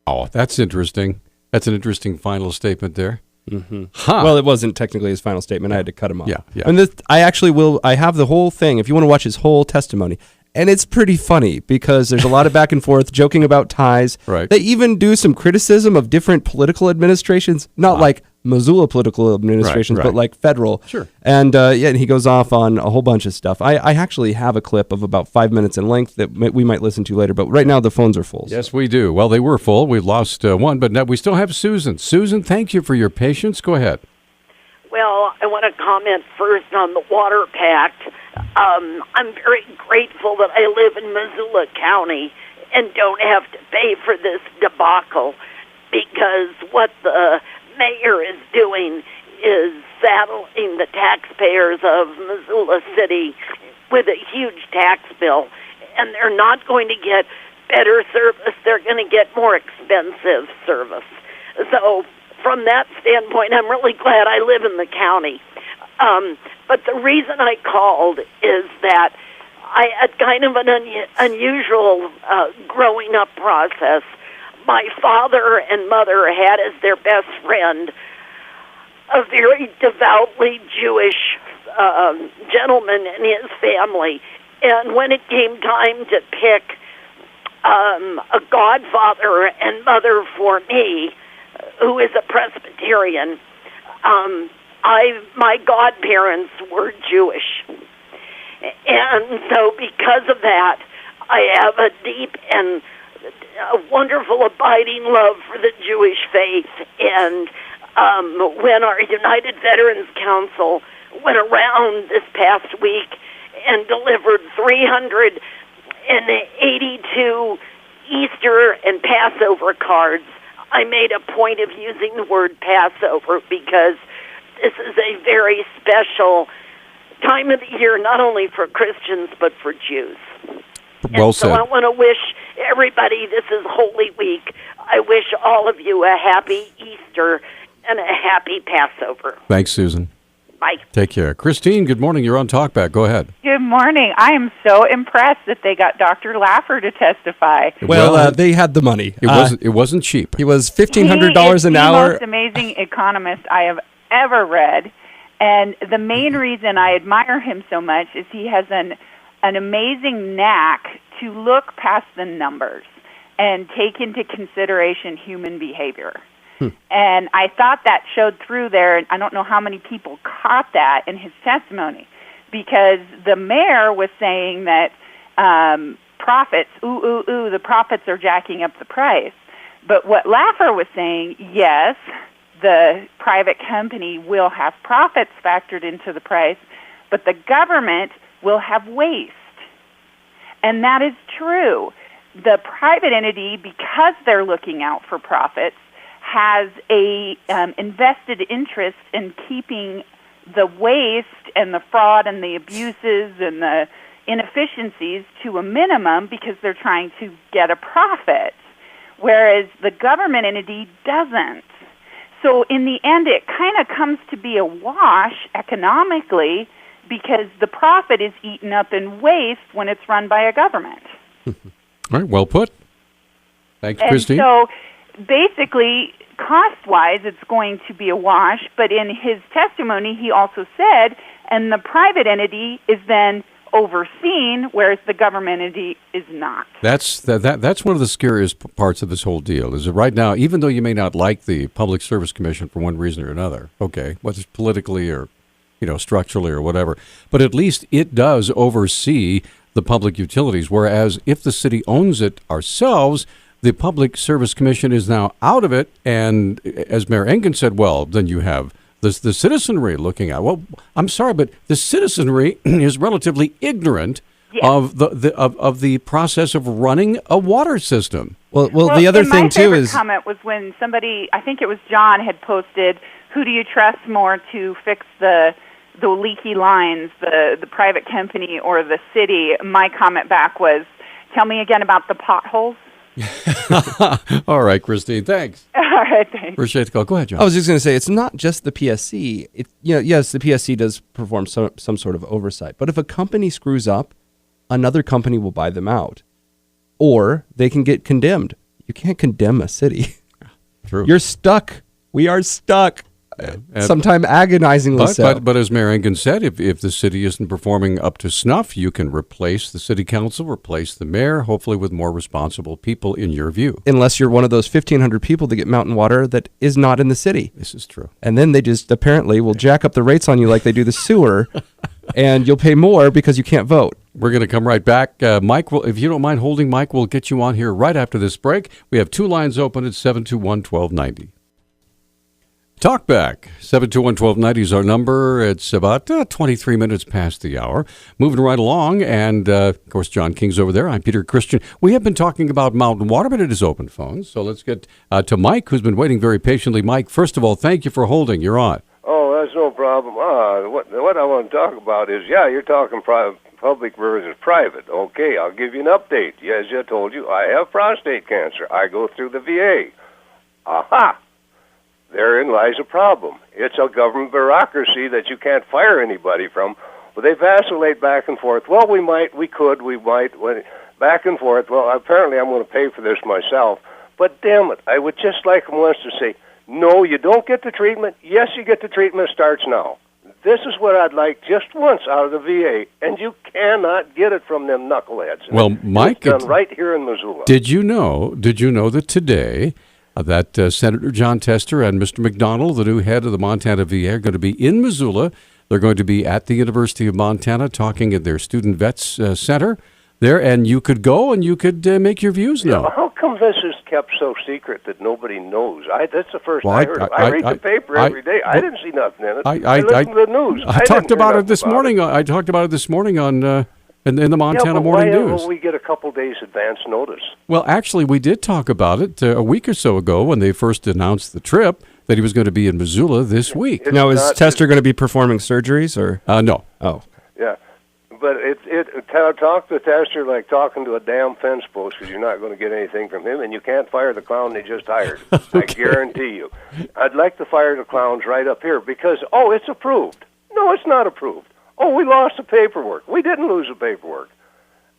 Oh, that's interesting. That's an interesting final statement there. Mm-hmm. Huh. Well, it wasn't technically his final statement. I had to cut him off. Yeah. And I have the whole thing. If you want to watch his whole testimony, and it's pretty funny because there's a lot of back and forth, joking about ties. Right. They even do some criticism of different political administrations, not like Missoula political administrations, but like federal. Sure. And and he goes off on a whole bunch of stuff. I actually have a clip of about 5 minutes in length that we might listen to later, but right now the phones are full. Yes, we do. Well, they were full. We've lost one, but now we still have Susan. Susan, thank you for your patience. Go ahead. Well, I want to comment first on the Water Pact. I'm very grateful that I live in Missoula County and don't have to pay for this debacle, because what the mayor is doing is saddling the taxpayers of Missoula City with a huge tax bill, and they're not going to get better service. They're going to get more expensive service. So from that standpoint, I'm really glad I live in the county. But the reason I called is that I had kind of an unusual growing up process. My father and mother had as their best friend a very devoutly Jewish gentleman and his family. And when it came time to pick a godfather and mother for me, who is a Presbyterian, my godparents were Jewish. And so because of that, I have a deep and a wonderful abiding love for the Jewish faith. And when our United Veterans Council went around this past week and delivered 382 Easter and Passover cards, I made a point of using the word Passover because this is a very special time of the year, not only for Christians, but for Jews. Well said. So I want to wish everybody, this is Holy Week, I wish all of you a happy Easter and a happy Passover. Thanks, Susan. Bye. Take care. Christine, good morning. You're on Talkback. Go ahead. Good morning. I am so impressed that they got Dr. Laffer to testify. Well, they had the money. It wasn't cheap. He was $1,500 an hour. He is the most amazing economist I have ever read. And the main reason I admire him so much is he has an amazing knack to look past the numbers and take into consideration human behavior. And I thought that showed through there, and I don't know how many people caught that in his testimony, because the mayor was saying that profits, the profits are jacking up the price. But what Laffer was saying, yes, the private company will have profits factored into the price, but the government will have waste. And that is true. The private entity, because they're looking out for profits, has a invested interest in keeping the waste and the fraud and the abuses and the inefficiencies to a minimum because they're trying to get a profit, whereas the government entity doesn't. So in the end, it kind of comes to be a wash economically because the profit is eaten up in waste when it's run by a government. All right, well put. Thanks, Christine. So basically, cost-wise, it's going to be a wash, but in his testimony, he also said, and the private entity is then overseen, whereas the government entity is not. That's one of the scariest parts of this whole deal, is that right now, even though you may not like the Public Service Commission for one reason or another, okay, whether it's politically or structurally or whatever, but at least it does oversee the public utilities, whereas if the city owns it ourselves, the Public Service Commission is now out of it, and as Mayor Engen said, well, then you have the citizenry looking at. Well, I'm sorry, but the citizenry is relatively ignorant of the process of running a water system. Well, the other thing too is my favorite comment was when somebody, I think it was John, had posted, "Who do you trust more to fix the leaky lines, the private company or the city?" My comment back was, "Tell me again about the potholes." All right, Christine, thanks. All right, thanks. Appreciate the call. Go ahead, John. I was just going to say, it's not just the PSC. Yes, the PSC does perform some sort of oversight. But if a company screws up, another company will buy them out. Or they can get condemned. You can't condemn a city. True. You're stuck. We are stuck. Sometimes agonizingly so. But as Mayor Engen said, if the city isn't performing up to snuff, you can replace the city council, replace the mayor, hopefully with more responsible people in your view. Unless you're one of those 1,500 people that get mountain water that is not in the city. This is true. And then they just apparently will jack up the rates on you like they do the sewer, and you'll pay more because you can't vote. We're going to come right back. Mike, if you don't mind holding, Mike, we'll get you on here right after this break. We have two lines open at 721-1290. Talkback, 721-1290 is our number. It's about 23 minutes past the hour. Moving right along, and of course, John King's over there. I'm Peter Christian. We have been talking about mountain water, but it is open phones. So let's get to Mike, who's been waiting very patiently. Mike, first of all, thank you for holding. You're on. Oh, that's no problem. What I want to talk about is, you're talking public versus private. Okay, I'll give you an update. As I told you, I have prostate cancer. I go through the VA. Aha! Therein lies a problem. It's a government bureaucracy that you can't fire anybody from. Well, they vacillate back and forth. Well, we might, back and forth. Well, apparently I'm going to pay for this myself. But damn it, I would just like them once to say, no, you don't get the treatment. Yes, you get the treatment. It starts now. This is what I'd like just once out of the VA, and you cannot get it from them knuckleheads. Well, Mike, it's done right here in Missoula. Did you know that today that Senator John Tester and Mr. McDonald, the new head of the Montana VA, are going to be in Missoula. They're going to be at the University of Montana talking at their Student Vets Center there, and you could go and you could make your views known. How come this is kept so secret that nobody knows? That's the first I heard of it. I read the paper every day. I didn't see nothing in it. I listened to the news. I talked about it this morning. I talked about it this morning on in the Montana Morning News. Why don't we get a couple days advance notice? Well, actually, we did talk about it a week or so ago when they first announced the trip that he was going to be in Missoula this week. Now, is Tester going to be performing surgeries or? No. Oh. Yeah. But talk to Tester like talking to a damn fence post because you're not going to get anything from him, and you can't fire the clown they just hired. Okay. I guarantee you. I'd like to fire the clowns right up here because, it's approved. No, it's not approved. Oh, we lost the paperwork. We didn't lose the paperwork.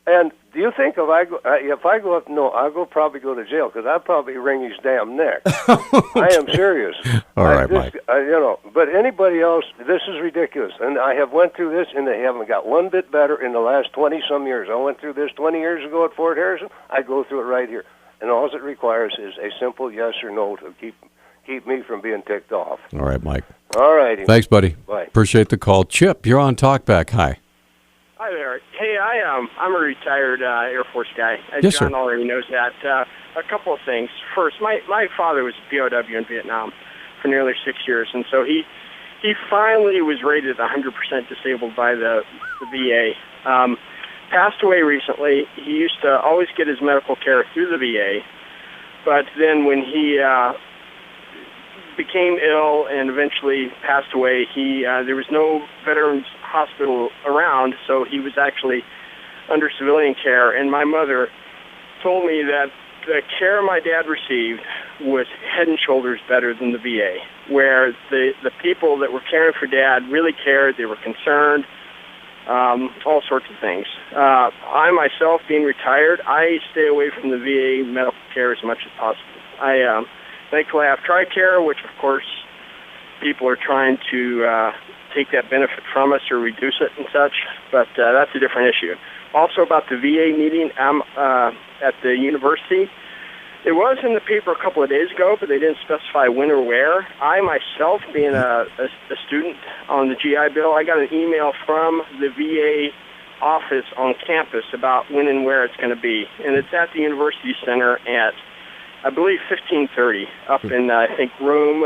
And do you think if I go up, no, I'll probably go to jail because I'd probably wring his damn neck. Okay. I am serious. All right, Mike. But anybody else, this is ridiculous. And I have went through this, and they haven't got one bit better in the last 20-some years. I went through this 20 years ago at Fort Harrison. I go through it right here. And all it requires is a simple yes or no to keep me from being ticked off. All right, Mike. All righty. Thanks, buddy. Bye. Appreciate the call. Chip, you're on Talkback. Hi. Hi there. Hey, I'm a retired Air Force guy. Yes, John sir. already knows that. A couple of things. First, my father was a POW in Vietnam for nearly 6 years, and so he finally was rated 100% disabled by the VA. Passed away recently. He used to always get his medical care through the VA, but then when he became ill and eventually passed away, there was no veterans hospital around, so he was actually under civilian care. And my mother told me that the care my dad received was head and shoulders better than the VA, where the people that were caring for Dad really cared, they were concerned, all sorts of things. I myself, being retired, I stay away from the VA medical care as much as possible. Thankfully, I have TRICARE, which, of course, people are trying to take that benefit from us or reduce it and such, but that's a different issue. Also about the VA meeting at the university, it was in the paper a couple of days ago, but they didn't specify when or where. I myself, being a student on the GI Bill, I got an email from the VA office on campus about when and where it's going to be, and it's at the University Center at, I believe, 15:30, up in, I think, room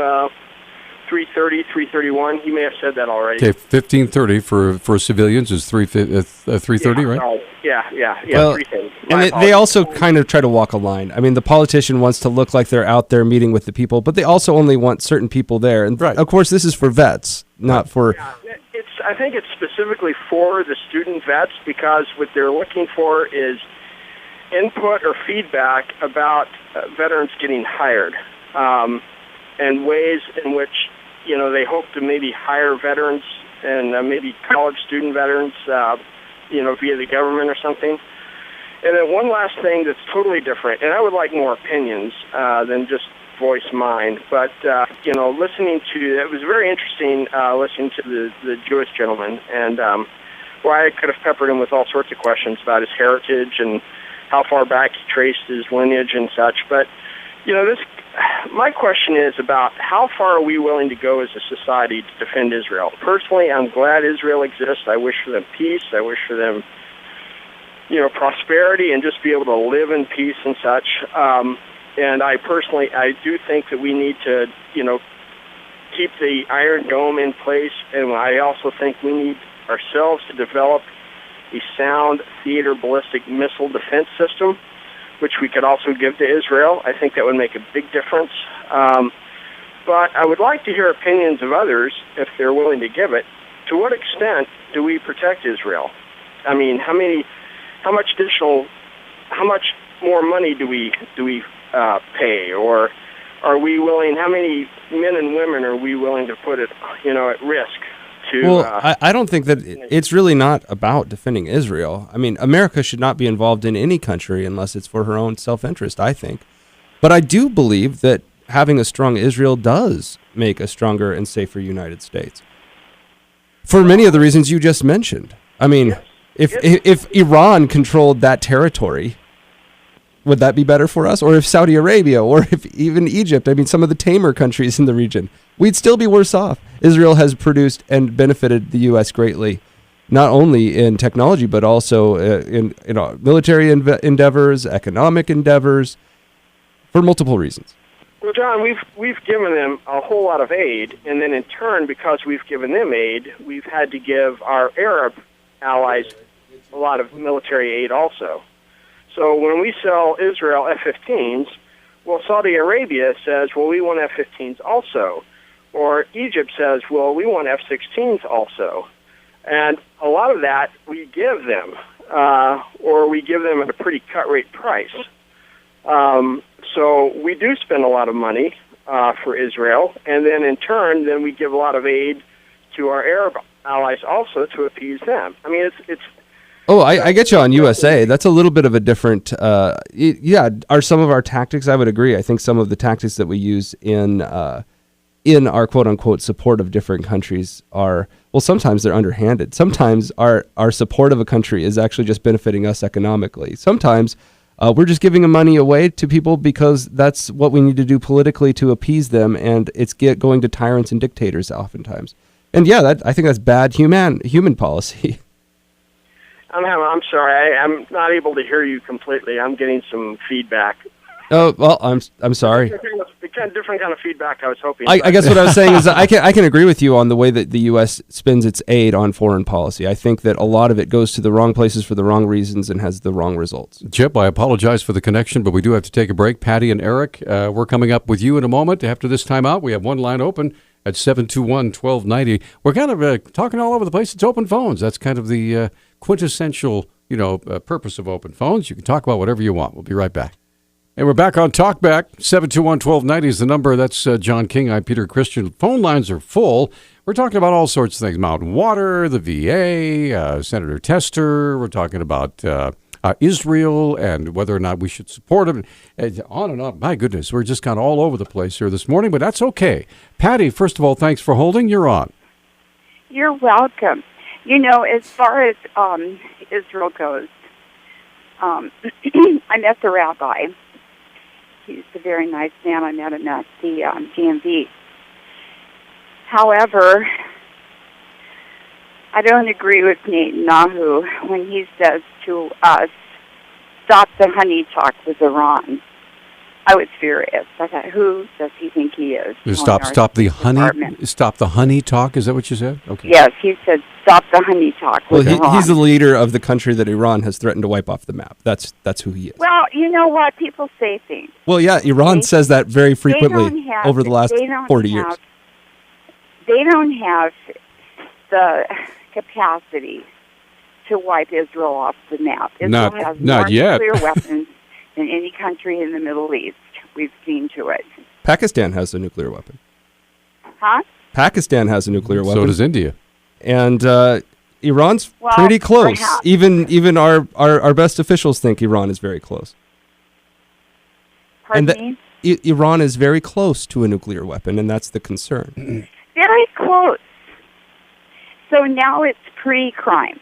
330, 331. He may have said that already. Okay, 15:30 for civilians is 3:30, right? Sorry. Yeah, well, 3:30. And they also kind of try to walk a line. I mean, the politician wants to look like they're out there meeting with the people, but they also only want certain people there. And, of course, this is for vets, not for... Yeah, I think it's specifically for the student vets because what they're looking for is input or feedback about veterans getting hired, and ways in which they hope to maybe hire veterans and maybe college student veterans, via the government or something. And then one last thing that's totally different, and I would like more opinions than just voice mine. But listening to it was very interesting. Listening to the Jewish gentleman, and I could have peppered him with all sorts of questions about his heritage and how far back he traced his lineage and such. But my question is about how far are we willing to go as a society to defend Israel? Personally, I'm glad Israel exists. I wish for them peace. I wish for them, prosperity and just be able to live in peace and such. And I do think that we need to, keep the Iron Dome in place. And I also think we need ourselves to develop a sound theater ballistic missile defense system, which we could also give to Israel. I think that would make a big difference. But I would like to hear opinions of others, if they're willing to give it. To what extent do we protect Israel? I mean, how much more money do we pay? Or are we willing, how many men and women are we willing to put it, at risk? I don't think that it's really not about defending Israel. I mean, America should not be involved in any country unless it's for her own self-interest, I think. But I do believe that having a strong Israel does make a stronger and safer United States. For many of the reasons you just mentioned. I mean, if Iran controlled that territory, would that be better for us? Or if Saudi Arabia, or if even Egypt, I mean, some of the tamer countries in the region, we'd still be worse off. Israel has produced and benefited the U.S. greatly, not only in technology, but also in military endeavors, economic endeavors, for multiple reasons. Well, John, we've given them a whole lot of aid, and then in turn, because we've given them aid, we've had to give our Arab allies a lot of military aid also. So when we sell Israel F-15s, well, Saudi Arabia says, well, we want F-15s also. Or Egypt says, well, we want F-16s also. And a lot of that we give them, or we give them at a pretty cut-rate price. So we do spend a lot of money for Israel, and then in turn, then we give a lot of aid to our Arab allies also to appease them. I mean, it's Oh, I get you on USA. That's a little bit of a different, are some of our tactics, I would agree. I think some of the tactics that we use in our quote-unquote support of different countries are, well, sometimes they're underhanded. Sometimes our support of a country is actually just benefiting us economically. Sometimes we're just giving the money away to people because that's what we need to do politically to appease them, and it's going to tyrants and dictators oftentimes. And I think that's bad human policy. I'm sorry. I'm not able to hear you completely. I'm getting some feedback. Oh, well, I'm sorry. Different kind of feedback I was hoping. I guess what I was saying is that I can agree with you on the way that the U.S. spends its aid on foreign policy. I think that a lot of it goes to the wrong places for the wrong reasons and has the wrong results. Chip, I apologize for the connection, but we do have to take a break. Patty and Eric, we're coming up with you in a moment. After this time out, we have one line open at 721-1290. We're kind of talking all over the place. It's open phones. That's kind of the quintessential, purpose of open phones. You can talk about whatever you want. We'll be right back. And we're back on Talkback. 721-1290 is the number. That's John King. I'm Peter Christian. Phone lines are full. We're talking about all sorts of things. Mountain Water, the VA, Senator Tester. We're talking about Israel and whether or not we should support them. And on and on. My goodness, we're just kind of all over the place here this morning, but that's okay. Patty, first of all, thanks for holding. You're on. You're welcome. As far as Israel goes, I met the rabbi. He's a very nice man. I met him at the DMV. However, I don't agree with Netanyahu when he says to us, stop the honey talk with Iran. I was furious. I thought, who does he think he is? Stop the honey talk. Is that what you said? Okay. Yes, he said stop the honey talk with Iran. He's the leader of the country that Iran has threatened to wipe off the map. That's who he is. Well, you know what? People say things. Well, yeah, Iran says that very frequently over the last 40 years. They don't have the capacity to wipe Israel off the map. Israel Not has more yet. nuclear weapons than any country in the Middle East. We've seen to it. Pakistan has a nuclear weapon. Huh? Pakistan has a nuclear weapon. So does India. And Iran's pretty close. Perhaps. Even our best officials think Iran is very close. Pardon me? Iran is very close to a nuclear weapon, and that's the concern. Very close. So now it's pre-crime.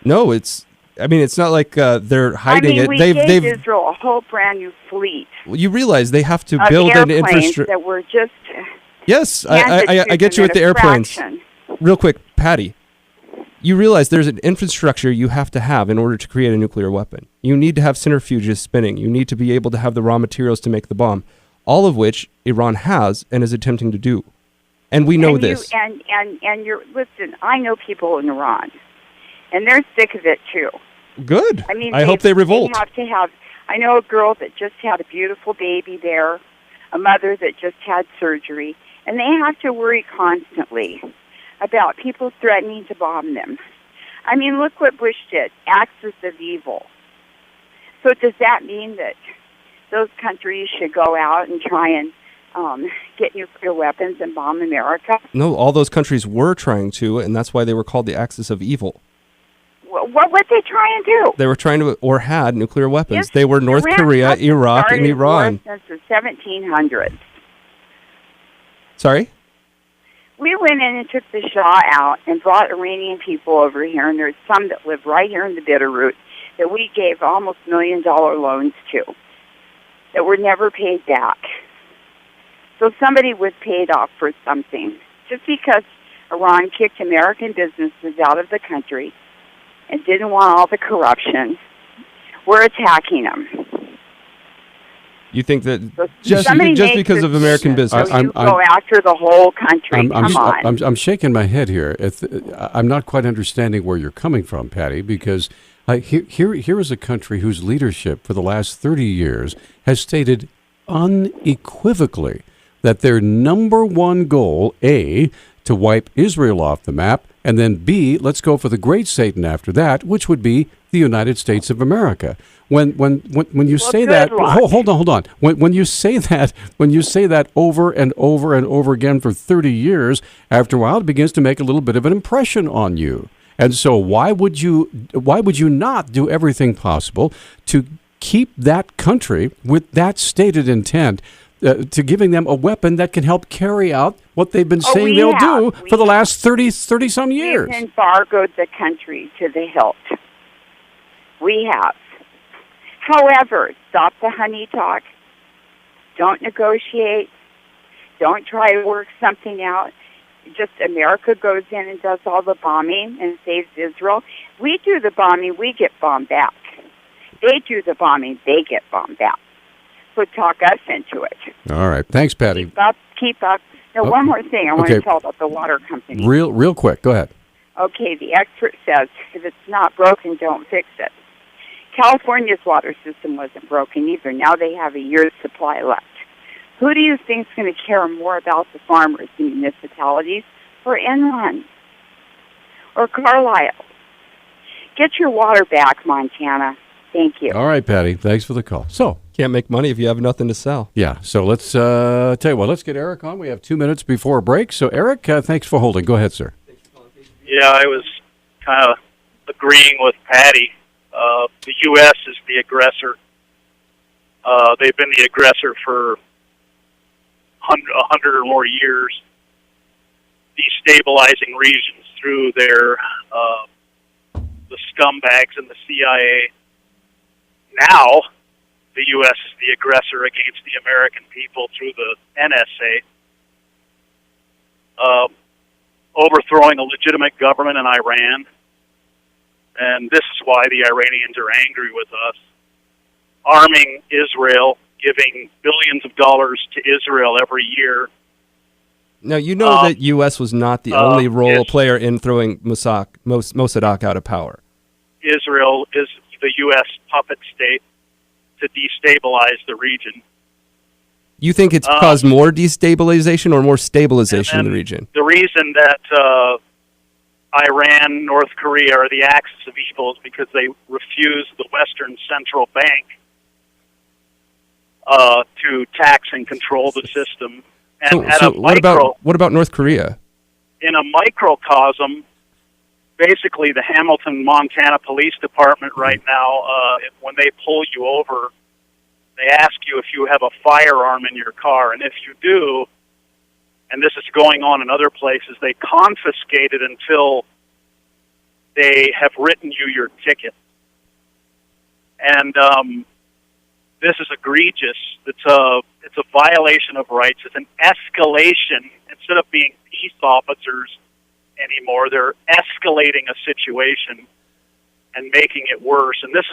No, it's not like they're hiding it. We gave Israel a whole brand new fleet. You realize they have to of build an airplanes infrastructure. that were just. Yes, I get you with the airplanes. Fraction. Real quick, Patty. You realize there's an infrastructure you have to have in order to create a nuclear weapon. You need to have centrifuges spinning. You need to be able to have the raw materials to make the bomb, all of which Iran has and is attempting to do. And we know this. Listen, I know people in Iran, and they're sick of it too. Good. I mean, I hope they revolt. They have to have. I know a girl that just had a beautiful baby there, a mother that just had surgery, and they have to worry constantly about people threatening to bomb them. I mean, look what Bush did, axis of evil. So does that mean that those countries should go out and try and get nuclear weapons and bomb America? No, all those countries were trying to, and that's why they were called the axis of evil. What would they try and do? They were trying to, or had nuclear weapons. Yes, they were North Korea, Iraq, and Iran. Since the 1700s. Sorry? We went in and took the Shah out and brought Iranian people over here, and there's some that live right here in the Bitterroot that we gave almost $1 million loans to that were never paid back. So somebody was paid off for something. Just because Iran kicked American businesses out of the country and didn't want all the corruption, we're attacking them. You think that So just because of American business? So you go after the whole country. Come on. I'm shaking my head here. I'm not quite understanding where you're coming from, Patty, because here is a country whose leadership for the last 30 years has stated unequivocally that their number one goal, A, to wipe Israel off the map, and then B, let's go for the great Satan after that, which would be the United States of America. When you say that, hold on. When you say that over and over and over again for 30 years, after a while it begins to make a little bit of an impression on you. And so why would you not do everything possible to keep that country with that stated intent, to giving them a weapon that can help carry out what they've been saying they'll do for the last 30-some years? We've embargoed the country to the hilt. We have. However, stop the honey talk. Don't negotiate. Don't try to work something out. Just America goes in and does all the bombing and saves Israel. We do the bombing, we get bombed back. They do the bombing, they get bombed back. So talk us into it. All right. Thanks, Patty. Keep up. Now, one more thing I want to tell about the water company. Real quick. Go ahead. Okay, the expert says if it's not broken, don't fix it. California's water system wasn't broken either. Now they have a year's supply left. Who do you think is going to care more about the farmers, the municipalities, or Enron, or Carlisle? Get your water back, Montana. Thank you. All right, Patty. Thanks for the call. So can't make money if you have nothing to sell. Yeah. So let's tell you what. Let's get Eric on. We have 2 minutes before a break. So Eric, thanks for holding. Go ahead, sir. Yeah, I was kind of agreeing with Patty. The U.S. is the aggressor. They've been the aggressor for 100 or more years, destabilizing regions through their the scumbags in the CIA. Now, the U.S. is the aggressor against the American people through the NSA, overthrowing a legitimate government in Iran. And this is why the Iranians are angry with us. Arming Israel, giving billions of dollars to Israel every year. Now, you know that U.S. was not the only role player in throwing Mossadegh out of power. Israel is the U.S. puppet state to destabilize the region. You think it's caused more destabilization or more stabilization in the region? The reason that Iran, North Korea are the axis of evil is because they refuse the Western Central Bank to tax and control the system. And what about North Korea? In a microcosm, basically the Hamilton, Montana Police Department right now, when they pull you over, they ask you if you have a firearm in your car, and if you do, and this is going on in other places, they confiscate it until they have written you your ticket. And this is egregious. It's a violation of rights. It's an escalation. Instead of being peace officers anymore, they're escalating a situation and making it worse. And this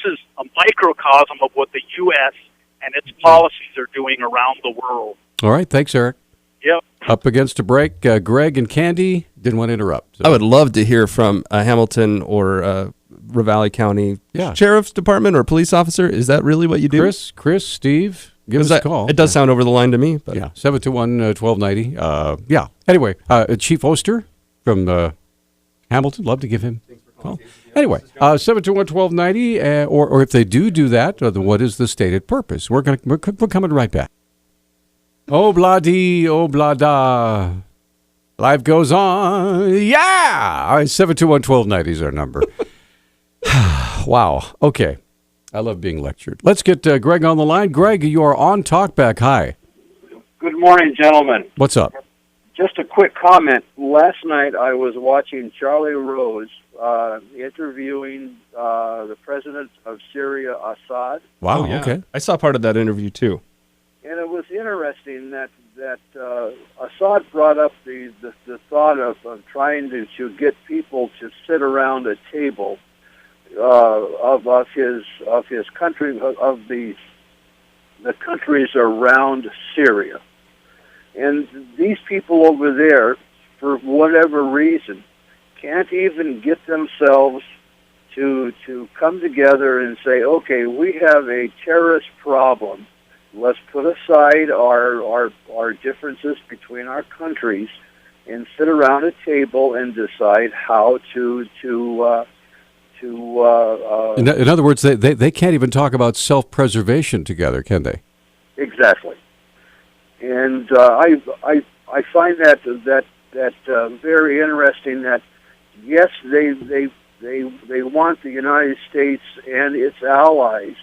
is a microcosm of what the U.S. and its policies are doing around the world. All right. Thanks, Eric. Yep. Up against a break. Greg and Candy, didn't want to interrupt. So. I would love to hear from Hamilton or Ravalli County Sheriff's Department or police officer. Is that really what you do? Chris, Steve, give us a call. It does sound over the line to me. But. Yeah, 721-1290. Yeah. Anyway, Chief Oster from Hamilton, love to give him a call. Anyway, 721-1290, or if they do that, then what is the stated purpose? We're coming right back. Oh, blah dee, oh, blah da. Life goes on. Yeah! All right, 721-1290 is our number. Wow. Okay. I love being lectured. Let's get Greg on the line. Greg, you are on Talkback. Hi. Good morning, gentlemen. What's up? Just a quick comment. Last night I was watching Charlie Rose interviewing the president of Syria, Assad. Wow, okay. I saw part of that interview, too. And it was interesting that Assad brought up the thought of trying to get people to sit around a table of his country, of the countries around Syria. And these people over there, for whatever reason, can't even get themselves to come together and say, okay, we have a terrorist problem. Let's put aside our differences between our countries and sit around a table and decide how to in other words, they can't even talk about self-preservation together, can they? Exactly. And I find that very interesting. That yes, they want the United States and its allies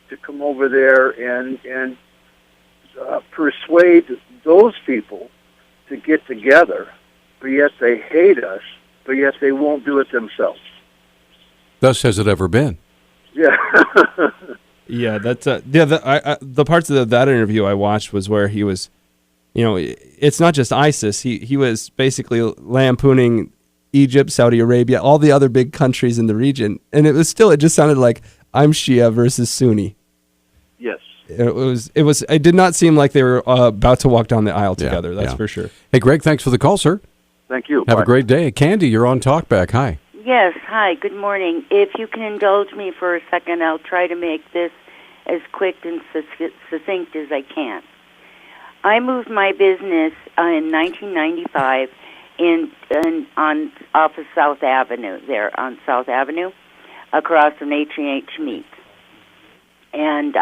to come over there and persuade those people to get together, but yet they hate us, but yet they won't do it themselves. Thus has it ever been. Yeah. Yeah, that's the parts of that interview I watched was where he was, it's not just ISIS. He was basically lampooning Egypt, Saudi Arabia, all the other big countries in the region, and it just sounded like I'm Shia versus Sunni. Yes. It did not seem like they were about to walk down the aisle together. That's for sure. Hey, Greg, thanks for the call, sir. Thank you. Have a great day. Candy, you're on Talkback. Hi. Yes, hi, good morning. If you can indulge me for a second, I'll try to make this as quick and succinct as I can. I moved my business in 1995 off of South Avenue, there on South Avenue, across from H&H Meats. And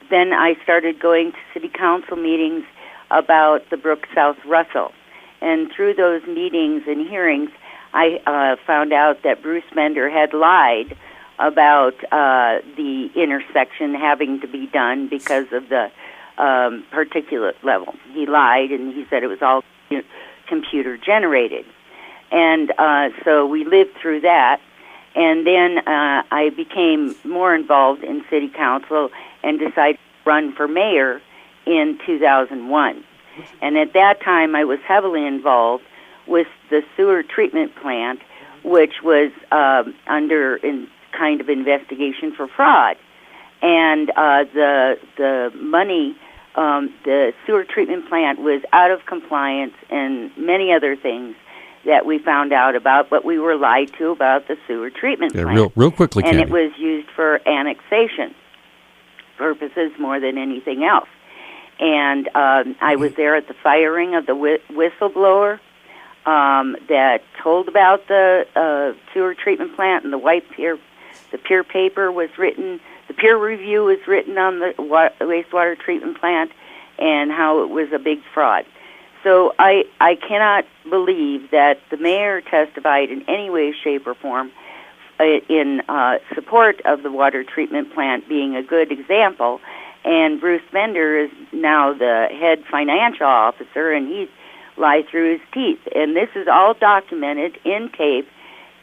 then I started going to city council meetings about the Brook South Russell. And through those meetings and hearings, I found out that Bruce Mender had lied about the intersection having to be done because of the particulate level. He lied, and he said it was all computer generated. And so we lived through that. And then I became more involved in city council and decided to run for mayor in 2001. And at that time, I was heavily involved with the sewer treatment plant, which was under kind of investigation for fraud. And the money, the sewer treatment plant was out of compliance and many other things that we found out about, but we were lied to about the sewer treatment plant. Real quickly, and Candy. It was used for annexation purposes more than anything else. And I was there at the firing of the whistleblower. that told about the sewer treatment plant, and the peer paper was written. The peer review was written on the wastewater treatment plant and how it was a big fraud. So I cannot believe that the mayor testified in any way, shape, or form in support of the water treatment plant being a good example. And Bruce Bender is now the head financial officer, and he lies through his teeth. And this is all documented in tape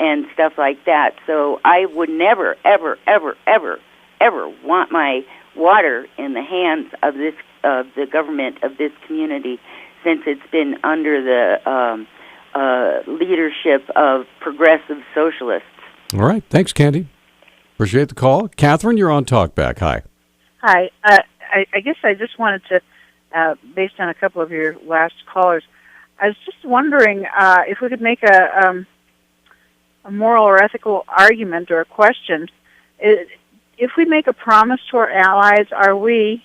and stuff like that. So I would never, ever, ever, ever, ever want my water in the hands of the government of this community, since it's been under the leadership of progressive socialists. All right. Thanks, Candy. Appreciate the call. Catherine, you're on Talkback. Hi. Hi. I guess I just wanted to, based on a couple of your last callers, I was just wondering if we could make a moral or ethical argument or a question. If we make a promise to our allies, are we,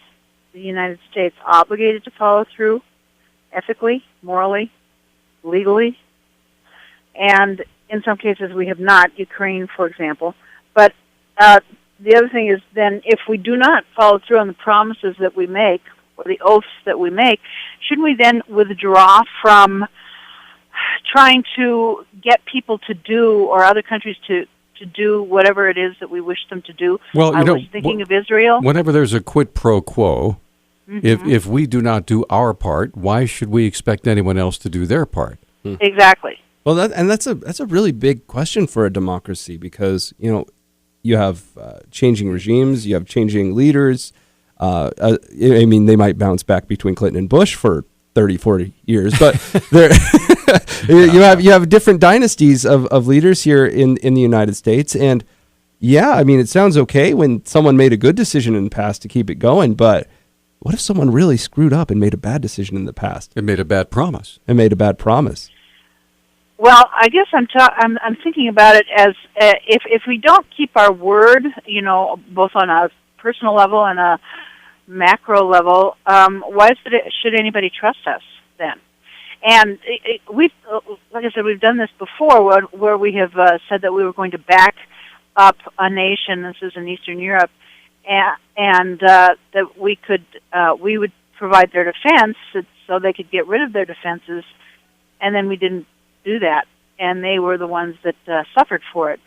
the United States, obligated to follow through ethically, morally, legally? And in some cases we have not, Ukraine, for example. But the other thing is then, if we do not follow through on the promises that we make, or the oaths that we make, shouldn't we then withdraw from trying to get people to do, or other countries to do whatever it is that we wish them to do? Well, I was thinking of Israel. Whenever there's a quid pro quo, if we do not do our part, why should we expect anyone else to do their part? Exactly. Well, that's a really big question for a democracy, because you have changing regimes, you have changing leaders. I mean, they might bounce back between Clinton and Bush for 30, 40 years, but you have different dynasties of leaders here in the United States. And yeah, I mean, it sounds okay when someone made a good decision in the past to keep it going, but what if someone really screwed up and made a bad decision in the past? It made a bad promise. Well, I guess I'm thinking about it as if we don't keep our word, both on a personal level and a macro level, why should anybody trust us then? And we've, like I said, we've done this before, where we have said that we were going to back up a nation. This is in Eastern Europe, and that we would provide their defense so they could get rid of their defenses, and then we didn't do that, and they were the ones that suffered for it.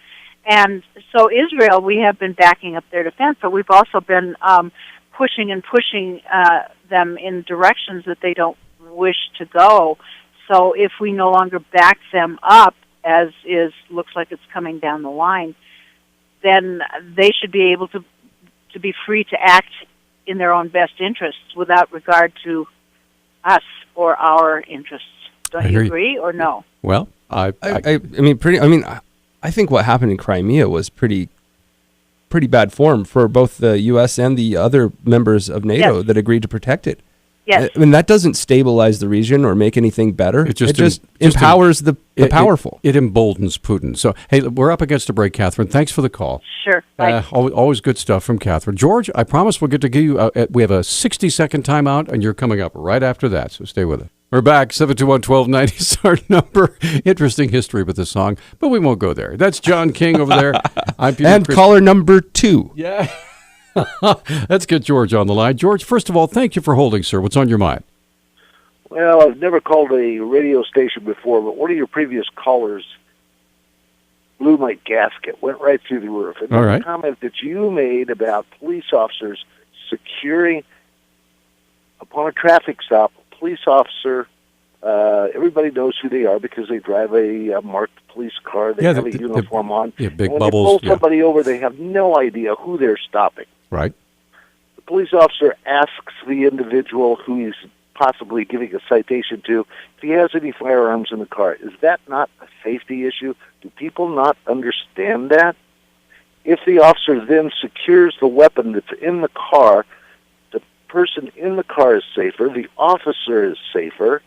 And so Israel, we have been backing up their defense, but we've also been pushing them in directions that they don't wish to go. So if we no longer back them up, as looks like it's coming down the line, then they should be able to be free to act in their own best interests without regard to us or our interests. Don't you agree or no? Well, I think what happened in Crimea was pretty bad form for both the U.S. and the other members of NATO that agreed to protect it. Yes. I mean, that doesn't stabilize the region or make anything better. It just empowers the powerful. It emboldens Putin. So, hey, we're up against a break, Catherine. Thanks for the call. Sure. Always good stuff from Catherine. George, I promise we'll get to give you, we have a 60-second timeout, and you're coming up right after that, so stay with us. We're back. 721-1290 is our number. Interesting history with this song, but we won't go there. That's John King over there. I'm Peter and caller number 2. Yeah. Let's get George on the line. George, first of all, thank you for holding, sir. What's on your mind? Well, I've never called a radio station before, but one of your previous callers blew my gasket, went right through the roof. And all right. The comment that you made about police officers securing, upon a traffic stop, a police officer, everybody knows who they are because they drive a marked police car. They have a uniform on. Yeah, big when bubbles. They pull somebody over, they have no idea who they're stopping. Right. The police officer asks the individual who he's possibly giving a citation to if he has any firearms in the car. Is that not a safety issue? Do people not understand that? If the officer then secures the weapon that's in the car, the person in the car is safer, the officer is safer,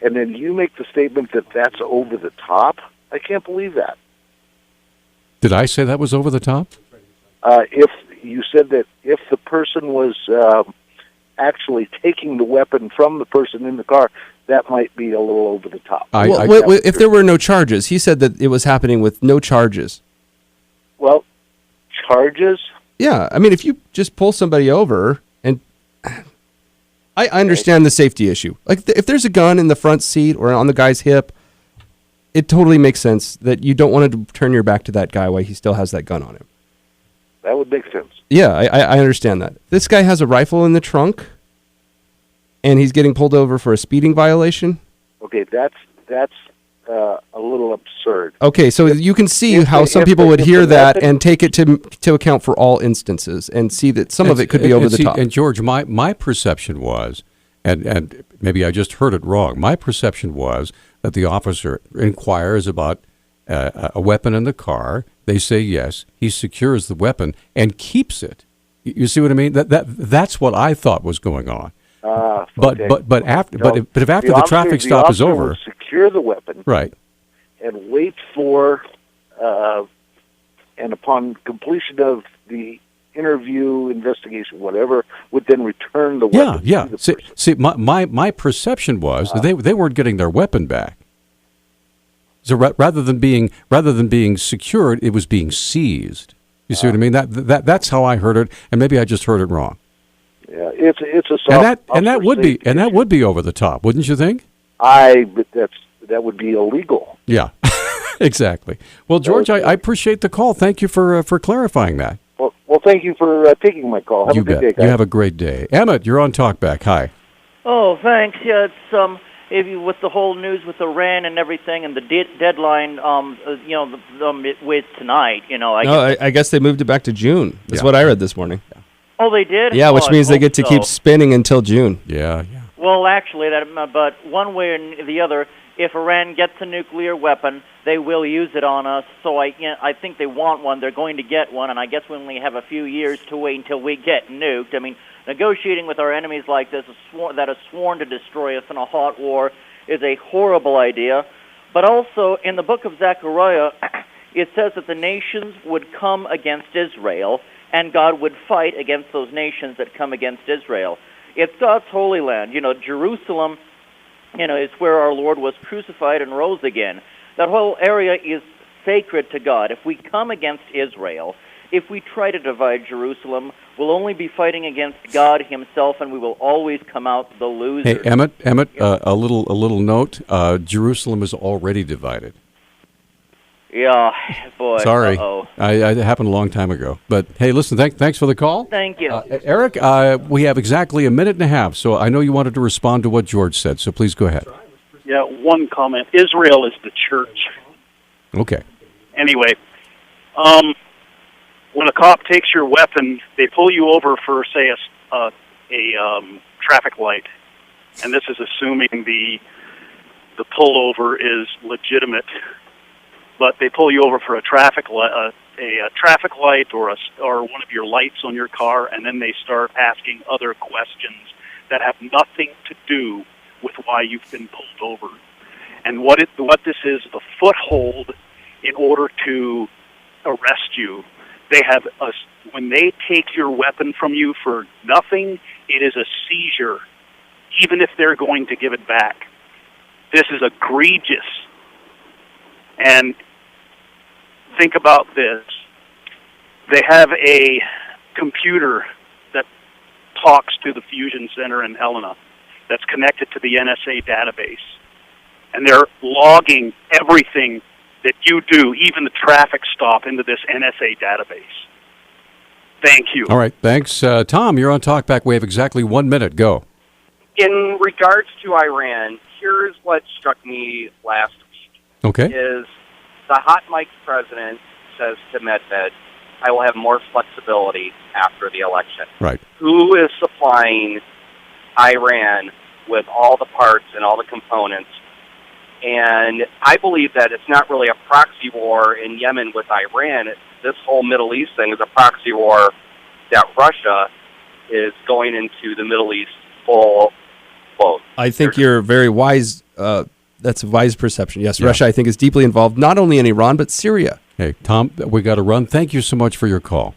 and then you make the statement that that's over the top? I can't believe that. Did I say that was over the top? If you said that if the person was actually taking the weapon from the person in the car, that might be a little over the top. If there were no charges, he said that it was happening with no charges. Well, charges? Yeah, I mean, if you just pull somebody over, and I understand the safety issue. Like, if there's a gun in the front seat or on the guy's hip, it totally makes sense that you don't want to turn your back to that guy while he still has that gun on him. That would make sense. Yeah, I understand that. This guy has a rifle in the trunk, and he's getting pulled over for a speeding violation. Okay, that's a little absurd. Okay, so you can see how some people would hear that and take it to account for all instances and see that some of it could be over the top. And George, my perception was, and maybe I just heard it wrong, my perception was that the officer inquires about a weapon in the car. They say yes. He secures the weapon and keeps it. You see what I mean? That's what I thought was going on. Okay. But if after the traffic stop is over, will secure the weapon, right, and wait for, and upon completion of the interview, investigation, whatever, would then return the weapon. Yeah. See, my perception was that they weren't getting their weapon back. So rather than being secured, it was being seized. You see what I mean? That's how I heard it, and maybe I just heard it wrong. Yeah, it's a soft and that would be over the top, wouldn't you think? But that would be illegal. Yeah, exactly. Well, George, I appreciate the call. Thank you for clarifying that. Well, thank you for taking my call. Have a good day, guys. You have a great day. Emmett, you're on Talkback. Hi. Oh, thanks. Yeah, it's with the whole news with Iran and everything, and the deadline, with tonight, I guess they moved it back to June. That's what I read this morning. Oh, they did? Yeah, which means they get to keep spinning until June. Yeah. Well, actually, but one way or the other, if Iran gets a nuclear weapon, they will use it on us. So I think they want one. They're going to get one, and I guess we only have a few years to wait until we get nuked. I mean, negotiating with our enemies like this that are sworn to destroy us in a hot war is a horrible idea. But also, in the book of Zechariah, it says that the nations would come against Israel, and God would fight against those nations that come against Israel. It's God's holy land. Jerusalem, is where our Lord was crucified and rose again. That whole area is sacred to God. If we come against Israel, if we try to divide Jerusalem, we'll only be fighting against God himself, and we will always come out the loser. Hey, Emmett, a little note. Jerusalem is already divided. Yeah, boy. Sorry. Uh-oh. It happened a long time ago. But, hey, listen, thanks for the call. Thank you. Eric, we have exactly a minute and a half, so I know you wanted to respond to what George said, so please go ahead. Yeah, one comment. Israel is the church. Okay. Anyway, when a cop takes your weapon, they pull you over for, say, a traffic light, and this is assuming the pullover is legitimate. But they pull you over for a traffic light or one of your lights on your car, and then they start asking other questions that have nothing to do with why you've been pulled over. And what this is, the foothold in order to arrest you. They have when they take your weapon from you for nothing, it is a seizure, even if they're going to give it back. This is egregious. And think about this. They have a computer that talks to the Fusion Center in Helena that's connected to the NSA database. And they're logging everything that you do, even the traffic stop, into this NSA database. Thank you. All right, thanks. Tom, you're on Talkback. We have exactly 1 minute. Go. In regards to Iran, here's what struck me last week. Okay. Is the hot mic president says to Medved, I will have more flexibility after the election. Right. Who is supplying Iran with all the parts and all the components? And I believe that it's not really a proxy war in Yemen with Iran. This whole Middle East thing is a proxy war that Russia is going into the Middle East full boat. I think you're very wise. That's a wise perception. Yes, yeah. Russia, I think, is deeply involved, not only in Iran, but Syria. Hey, Tom, we got to run. Thank you so much for your call.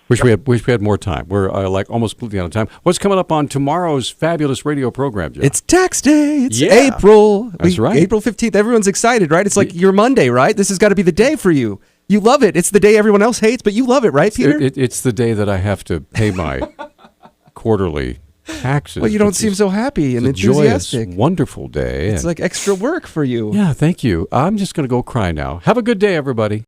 Wish we had more time. We're like almost completely out of time. What's coming up on tomorrow's fabulous radio program, John? It's tax day. It's April. That's right. April 15th. Everyone's excited, right? It's like your Monday, right? This has got to be the day for you. You love it. It's the day everyone else hates, but you love it, right, Peter? It's the day that I have to pay my quarterly taxes. Well, you don't seem so happy and enthusiastic. Joyous, wonderful day. It's like extra work for you. Yeah, thank you. I'm just going to go cry now. Have a good day, everybody.